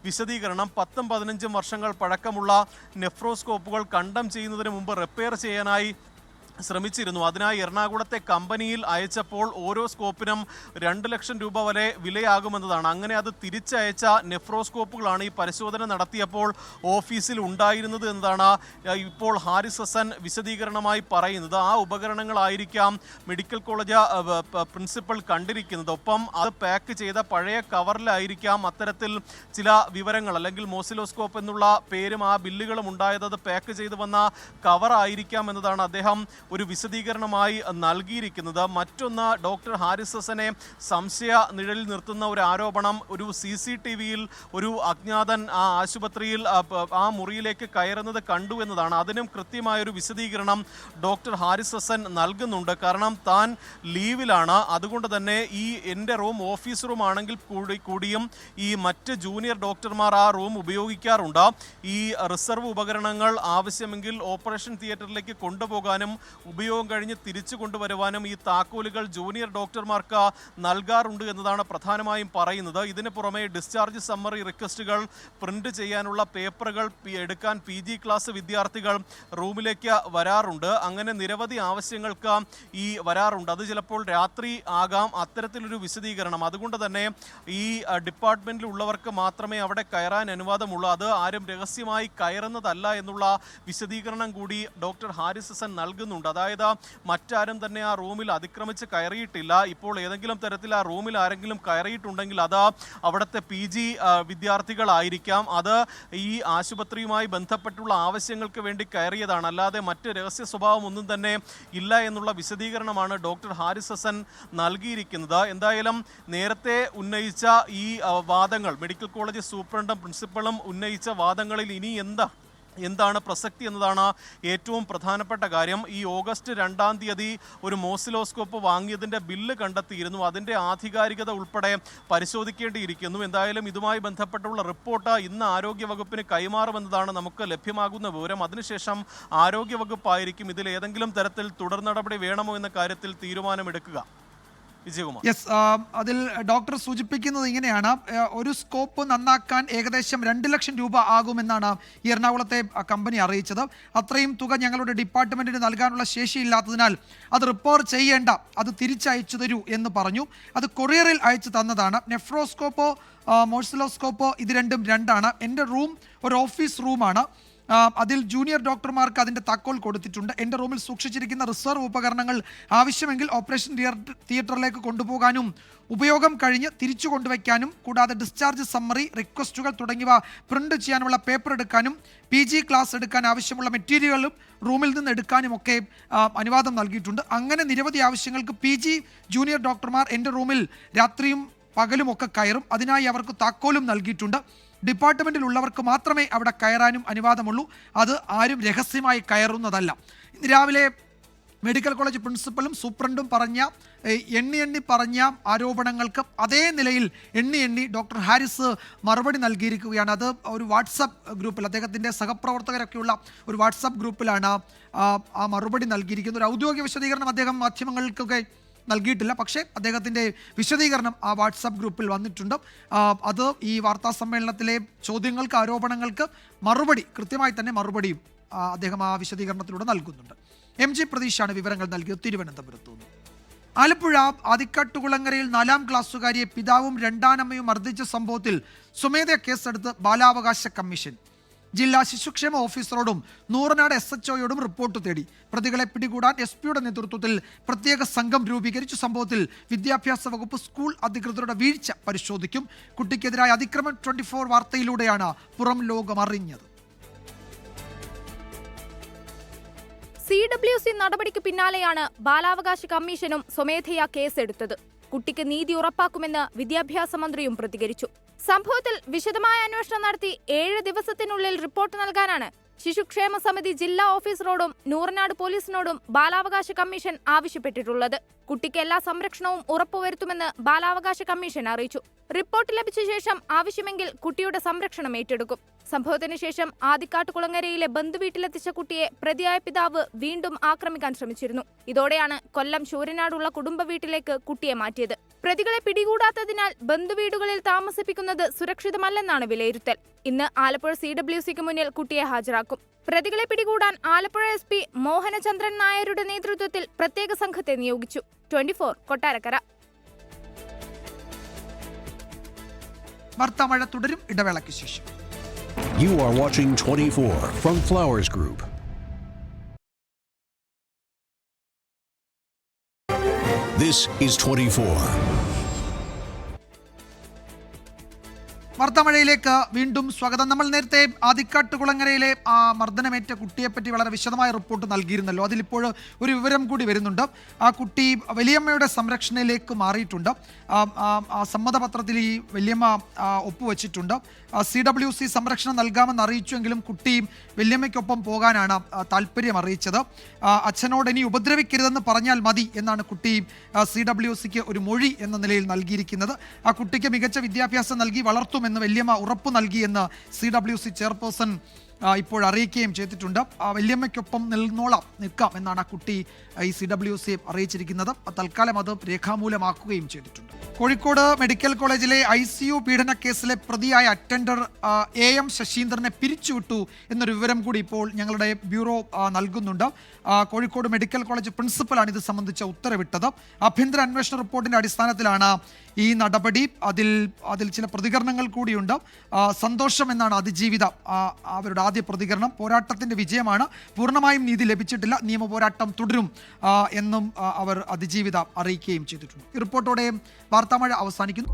വിശദീകരണം 10-15 വർഷങ്ങൾ പഴക്കമുള്ള നെഫ്രോസ്കോപ്പുകൾ കണ്ടം ചെയ്യുന്നതിന് മുമ്പ് റിപ്പയർ ചെയ്യാനായി ശ്രമിച്ചിരുന്നു. അതിനായി എറണാകുളത്തെ കമ്പനിയിൽ അയച്ചപ്പോൾ ഓരോ സ്കോപ്പിനും 2 ലക്ഷം രൂപ വരെ വിലയാകുമെന്നതാണ്. അങ്ങനെ അത് തിരിച്ചയച്ച നെഫ്രോസ്കോപ്പുകളാണ് ഈ പരിശോധന നടത്തിയപ്പോൾ ഓഫീസിൽ ഉണ്ടായിരുന്നത് എന്നതാണ് ഇപ്പോൾ ഹാരിസ് ഹസൻ വിശദീകരണമായി പറയുന്നത്. ആ ഉപകരണങ്ങളായിരിക്കാം മെഡിക്കൽ കോളേജ് പ്രിൻസിപ്പൽ കണ്ടിരിക്കുന്നത്. ഒപ്പം അത് പാക്ക് ചെയ്ത പഴയ കവറിലായിരിക്കാം അത്തരത്തിൽ ചില വിവരങ്ങൾ, അല്ലെങ്കിൽ മോസിലോസ്കോപ്പ് എന്നുള്ള പേരും ആ ബില്ലുകളും ഉണ്ടായത് അത് പാക്ക് ചെയ്ത് വന്ന കവറായിരിക്കാം എന്നതാണ് അദ്ദേഹം ഒരു വിശദീകരണമായി നൽകിയിരിക്കുന്നത്. മറ്റൊന്ന്, ഡോക്ടർ ഹാരിസ് ഹസനെ സംശയ നിഴലിൽ നിർത്തുന്ന ഒരു ആരോപണം, ഒരു CCTVയിൽ ഒരു അജ്ഞാതൻ ആ ആശുപത്രിയിൽ ആ മുറിയിലേക്ക് കയറുന്നത് കണ്ടു എന്നതാണ്. അതിനും കൃത്യമായൊരു വിശദീകരണം ഡോക്ടർ ഹാരിസ് ഹസൻ നൽകുന്നുണ്ട്. കാരണം താൻ ലീവിലാണ്, അതുകൊണ്ട് തന്നെ ഈ എൻ്റെ റൂം ഓഫീസ് റൂം ആണെങ്കിൽ കൂടിയും ഈ മറ്റ് ജൂനിയർ ഡോക്ടർമാർ ആ റൂം ഉപയോഗിക്കാറുണ്ട്. ഈ റിസർവ് ഉപകരണങ്ങൾ ആവശ്യമെങ്കിൽ ഓപ്പറേഷൻ തിയേറ്ററിലേക്ക് കൊണ്ടുപോകാനും ഉപയോഗം കഴിഞ്ഞ് തിരിച്ചു കൊണ്ടുവരുവാനും ഈ താക്കോലുകൾ ജൂനിയർ ഡോക്ടർമാർക്ക് നൽകാറുണ്ട് എന്നതാണ് പ്രധാനമായും പറയുന്നത്. ഇതിന് പുറമെ ഡിസ്ചാർജ് സമ്മറി റിക്വസ്റ്റുകൾ പ്രിന്റ് ചെയ്യാനുള്ള പേപ്പറുകൾ എടുക്കാൻ PG ക്ലാസ് വിദ്യാർത്ഥികൾ റൂമിലേക്ക് വരാറുണ്ട്. അങ്ങനെ നിരവധി ആവശ്യങ്ങൾക്ക് ഈ വരാറുണ്ട്. അത് ചിലപ്പോൾ രാത്രി ആകാം. അത്തരത്തിലൊരു വിശദീകരണം. അതുകൊണ്ട് തന്നെ ഈ ഡിപ്പാർട്ട്മെന്റിലുള്ളവർക്ക് മാത്രമേ അവിടെ കയറാൻ അനുവാദമുള്ളൂ. അത് ആരും രഹസ്യമായി കയറുന്നതല്ല എന്നുള്ള വിശദീകരണം കൂടി ഡോക്ടർ ഹാരിസ് ഹസൻ നൽകുന്നുണ്ട്. അതായത് മറ്റാരും തന്നെ ആ റൂമിൽ അതിക്രമിച്ച് കയറിയിട്ടില്ല. ഇപ്പോൾ ഏതെങ്കിലും തരത്തിൽ ആ റൂമിൽ ആരെങ്കിലും കയറിയിട്ടുണ്ടെങ്കിൽ അത് അവിടുത്തെ PG വിദ്യാർത്ഥികളായിരിക്കാം. അത് ഈ ആശുപത്രിയുമായി ബന്ധപ്പെട്ടുള്ള ആവശ്യങ്ങൾക്ക് വേണ്ടി കയറിയതാണ്, അല്ലാതെ മറ്റ് രഹസ്യ സ്വഭാവം ഒന്നും തന്നെ ഇല്ല എന്നുള്ള വിശദീകരണമാണ് ഡോക്ടർ ഹാരിസ് ഹസൻ നൽകിയിരിക്കുന്നത്. എന്തായാലും നേരത്തെ ഉന്നയിച്ച ഈ വാദങ്ങൾ, മെഡിക്കൽ കോളേജ് സൂപ്രണ്ടും പ്രിൻസിപ്പളും ഉന്നയിച്ച വാദങ്ങളിൽ ഇനി എന്താണ് പ്രസക്തി എന്നതാണ് ഏറ്റവും പ്രധാനപ്പെട്ട കാര്യം. ഈ ഓഗസ്റ്റ് 2-ാം തീയതി ഒരു മോസിലോസ്കോപ്പ് വാങ്ങിയതിൻ്റെ ബില്ല് കണ്ടെത്തിയിരുന്നു. അതിൻ്റെ ആധികാരികത ഉൾപ്പെടെ പരിശോധിക്കേണ്ടിയിരിക്കുന്നു. എന്തായാലും ഇതുമായി ബന്ധപ്പെട്ടുള്ള റിപ്പോർട്ട് ഇന്ന് ആരോഗ്യവകുപ്പിന് കൈമാറുമെന്നതാണ് നമുക്ക് ലഭ്യമാകുന്ന വിവരം. അതിനുശേഷം ആരോഗ്യവകുപ്പായിരിക്കും ഇതിൽ ഏതെങ്കിലും തരത്തിൽ തുടർ നടപടി വേണമോ എന്ന കാര്യത്തിൽ തീരുമാനമെടുക്കുക. യെസ്, അതിൽ ഡോക്ടർ സൂചിപ്പിക്കുന്നത് ഇങ്ങനെയാണ്. ഒരു സ്കോപ്പ് നന്നാക്കാൻ ഏകദേശം 2 ലക്ഷം രൂപ ആകുമെന്നാണ് ഈ എറണാകുളത്തെ കമ്പനി അറിയിച്ചത്. അത്രയും തുക ഞങ്ങളുടെ ഡിപ്പാർട്ട്മെന്റിന് നൽകാനുള്ള ശേഷിയില്ലാത്തതിനാൽ അത് റിപ്പയർ ചെയ്യേണ്ട, അത് തിരിച്ചയച്ചു തരൂ എന്ന് പറഞ്ഞു. അത് കൊറിയറിൽ അയച്ചു തന്നതാണ്. നെഫ്രോസ്കോപ്പോ മോഴ്സിലോസ്കോപ്പോ ഇത് രണ്ടും രണ്ടാണ്. എൻ്റെ റൂം ഒരു ഓഫീസ് റൂമാണ്. അതിൽ ജൂനിയർ ഡോക്ടർമാർക്ക് അതിൻ്റെ താക്കോൽ കൊടുത്തിട്ടുണ്ട്. എൻ്റെ റൂമിൽ സൂക്ഷിച്ചിരിക്കുന്ന റിസർവ് ഉപകരണങ്ങൾ ആവശ്യമെങ്കിൽ ഓപ്പറേഷൻ തിയേറ്ററിലേക്ക് കൊണ്ടുപോകാനും ഉപയോഗം കഴിഞ്ഞ് തിരിച്ചു കൊണ്ടുവയ്ക്കാനും, കൂടാതെ ഡിസ്ചാർജ് സമ്മറി, റിക്വസ്റ്റുകൾ തുടങ്ങിയവ പ്രിന്റ് ചെയ്യാനുള്ള പേപ്പർ എടുക്കാനും, PG ക്ലാസ് എടുക്കാൻ ആവശ്യമുള്ള മെറ്റീരിയലുകളും റൂമിൽ നിന്ന് എടുക്കാനും ഒക്കെ അനുവാദം നൽകിയിട്ടുണ്ട്. അങ്ങനെ നിരവധി ആവശ്യങ്ങൾക്ക് PG ജൂനിയർ ഡോക്ടർമാർ എൻ്റെ റൂമിൽ രാത്രിയും പകലും ഒക്കെ കയറും. അതിനായി അവർക്ക് താക്കോലും നൽകിയിട്ടുണ്ട്. ഡിപ്പാർട്ട്മെൻറ്റിലുള്ളവർക്ക് മാത്രമേ അവിടെ കയറാനും അനുവാദമുള്ളൂ. അത് ആരും രഹസ്യമായി കയറുന്നതല്ല. ഇന്ന് രാവിലെ മെഡിക്കൽ കോളേജ് പ്രിൻസിപ്പലും സൂപ്രണ്ടും എണ്ണി പറഞ്ഞ ആരോപണങ്ങൾക്ക് അതേ നിലയിൽ എണ്ണി ഡോക്ടർ ഹാരിസ് മറുപടി നൽകിയിരിക്കുകയാണ്. അത് ഒരു വാട്സപ്പ് ഗ്രൂപ്പിൽ, അദ്ദേഹത്തിൻ്റെ സഹപ്രവർത്തകരൊക്കെയുള്ള ഒരു വാട്സപ്പ് ഗ്രൂപ്പിലാണ് ആ മറുപടി നൽകിയിരിക്കുന്നത്. ഒരു ഔദ്യോഗിക വിശദീകരണം അദ്ദേഹം മാധ്യമങ്ങൾക്കൊക്കെ നൽകിയിട്ടില്ല. പക്ഷേ അദ്ദേഹത്തിൻ്റെ വിശദീകരണം ആ വാട്സാപ്പ് ഗ്രൂപ്പിൽ വന്നിട്ടുണ്ട്. അത് ഈ വാർത്താ സമ്മേളനത്തിലെ ചോദ്യങ്ങൾക്ക്, ആരോപണങ്ങൾക്ക് കൃത്യമായി തന്നെ മറുപടിയും അദ്ദേഹം ആ വിശദീകരണത്തിലൂടെ നൽകുന്നുണ്ട്. MG പ്രതീഷാണ് വിവരങ്ങൾ നൽകിയത് തിരുവനന്തപുരത്തു നിന്ന്. ആലപ്പുഴ ആദിക്കാട്ടുകുളങ്ങരയിൽ 4-ാം ക്ലാസ്സുകാരിയെ പിതാവും രണ്ടാനമ്മയും മർദ്ദിച്ച സംഭവത്തിൽ സ്വമേധയാ കേസെടുത്ത് ബാലാവകാശ കമ്മീഷൻ. ജില്ലാ ശിശുക്ഷേമ ഓഫീസറോടും നൂറനാട് SHOയോടും റിപ്പോർട്ട് തേടി. പ്രതികളെ പിടികൂടാൻ SP-യുടെ നേതൃത്വത്തിൽ പ്രത്യേക സംഘം രൂപീകരിച്ച സംഭവത്തിൽ വിദ്യാഭ്യാസ വകുപ്പ് സ്കൂൾ അധികൃതരുടെ വീഴ്ച പരിശോധിക്കും. കുട്ടിക്കെതിരായ അതിക്രമം 24 വാർത്തയിലൂടെയാണ് പുറം ലോകം അറിഞ്ഞത്. CWC നടപടിക്ക് പിന്നാലെയാണ് ബാലാവകാശ കമ്മീഷനും സ്വമേധയാ കേസെടുത്തത്. കുട്ടിക്ക് നീതി ഉറപ്പാക്കുമെന്ന് വിദ്യാഭ്യാസ മന്ത്രിയും പ്രതികരിച്ചു. സംഭവത്തിൽ വിശദമായ അന്വേഷണം നടത്തി 7 ദിവസത്തിനുള്ളിൽ റിപ്പോർട്ട് നൽകാനാണ് ശിശുക്ഷേമ സമിതി ജില്ലാ ഓഫീസറോടും നൂറനാട് പോലീസിനോടും ബാലാവകാശ കമ്മീഷൻ ആവശ്യപ്പെട്ടിട്ടുള്ളത്. കുട്ടിക്ക് എല്ലാ സംരക്ഷണവും ഉറപ്പുവരുത്തുമെന്ന് ബാലാവകാശ കമ്മീഷൻ അറിയിച്ചു. റിപ്പോർട്ട് ലഭിച്ച ശേഷം ആവശ്യമെങ്കിൽ കുട്ടിയുടെ സംരക്ഷണം ഏറ്റെടുക്കും. സംഭവത്തിന് ശേഷം ആദിക്കാട്ടുകുളങ്ങരയിലെ ബന്ധുവീട്ടിലെത്തിച്ച കുട്ടിയെ പ്രതിയായ പിതാവ് വീണ്ടും ആക്രമിക്കാൻ ശ്രമിച്ചിരുന്നു. ഇതോടെയാണ് കൊല്ലം ശൂരനാടുള്ള കുടുംബ വീട്ടിലേക്ക് കുട്ടിയെ മാറ്റിയത്. പ്രതികളെ പിടികൂടാത്തതിനാൽ ബന്ധുവീടുകളിൽ താമസിപ്പിക്കുന്നത് സുരക്ഷിതമല്ലെന്നാണ് വിലയിരുത്തൽ. ഇന്ന് ആലപ്പുഴ CWCക്ക് മുന്നിൽ കുട്ടിയെ ഹാജരാക്കും. പ്രതികളെ പിടികൂടാൻ ആലപ്പുഴ SP മോഹനചന്ദ്രൻ നായരുടെ നേതൃത്വത്തിൽ പ്രത്യേക സംഘത്തെ നിയോഗിച്ചു. 24 കൊട്ടാരക്കര. വാർത്താമഴ തുടരും ഇടവേളയ്ക്ക് ശേഷം. You are watching 24 from Flowers Group. This is 24. വാർത്താമഴയിലേക്ക് വീണ്ടും സ്വാഗതം. നമ്മൾ നേരത്തെ ആദിക്കാട്ടുകുളങ്ങരയിലെ ആ മർദ്ദനമേറ്റ കുട്ടിയെപ്പറ്റി വളരെ വിശദമായ റിപ്പോർട്ട് നൽകിയിരുന്നല്ലോ. അതിലിപ്പോൾ ഒരു വിവരം കൂടി വരുന്നുണ്ട്. ആ കുട്ടി വലിയമ്മയുടെ സംരക്ഷണയിലേക്ക് മാറിയിട്ടുണ്ട്. ആ സമ്മതപത്രത്തിൽ ഈ വലിയമ്മ ഒപ്പുവെച്ചിട്ടുണ്ട്. CWC സംരക്ഷണം നൽകാമെന്ന് അറിയിച്ചുവെങ്കിലും കുട്ടി വല്യമ്മയ്ക്കൊപ്പം പോകാനാണ് താല്പര്യം അറിയിച്ചത്. അച്ഛനോട് ഇനി ഉപദ്രവിക്കരുതെന്ന് പറഞ്ഞാൽ മതി എന്നാണ് കുട്ടി CWCക്ക് ഒരു മൊഴി എന്ന നിലയിൽ നൽകിയിരിക്കുന്നത്. ആ കുട്ടിക്ക് മികച്ച വിദ്യാഭ്യാസം നൽകി വളർത്തുമെന്ന് വല്യമ്മ ഉറപ്പു നൽകിയെന്ന് CWC ചെയർപേഴ്സൺ ഇപ്പോൾ അറിയിക്കുകയും ചെയ്തിട്ടുണ്ട്. വല്യമ്മയ്ക്കൊപ്പം നിൽക്കാം എന്നാണ് ആ കുട്ടി ഈ CWC അറിയിച്ചിരിക്കുന്നത്. തൽക്കാലം അത് രേഖാമൂലമാക്കുകയും ചെയ്തിട്ടുണ്ട്. കോഴിക്കോട് മെഡിക്കൽ കോളേജിലെ ICU പീഡന കേസിലെ പ്രതിയായ അറ്റൻഡർ AM ശശീന്ദ്രനെ പിരിച്ചുവിട്ടു എന്നൊരു വിവരം കൂടി ഇപ്പോൾ ഞങ്ങളുടെ ബ്യൂറോ നൽകുന്നുണ്ട്. കോഴിക്കോട് മെഡിക്കൽ കോളേജ് പ്രിൻസിപ്പലാണ് ഇത് സംബന്ധിച്ച ഉത്തരവിട്ടത്. ആഭ്യന്തര അന്വേഷണ റിപ്പോർട്ടിന്റെ അടിസ്ഥാനത്തിലാണ് ഈ നടപടി. അതിൽ ചില പ്രതികരണങ്ങൾ കൂടിയുണ്ട്. സന്തോഷം എന്നാണ് അതിജീവിത അവരുടെ ആദ്യ പ്രതികരണം. പോരാട്ടത്തിന്റെ വിജയമാണ്, പൂർണ്ണമായും നീതി ലഭിച്ചിട്ടില്ല, നിയമ പോരാട്ടം തുടരും എന്നും അവർ അതിജീവിത അറിയിക്കുകയും ചെയ്തിട്ടുണ്ട്. ഈ റിപ്പോർട്ടോടെ വാർത്താമഴ അവസാനിക്കുന്നു.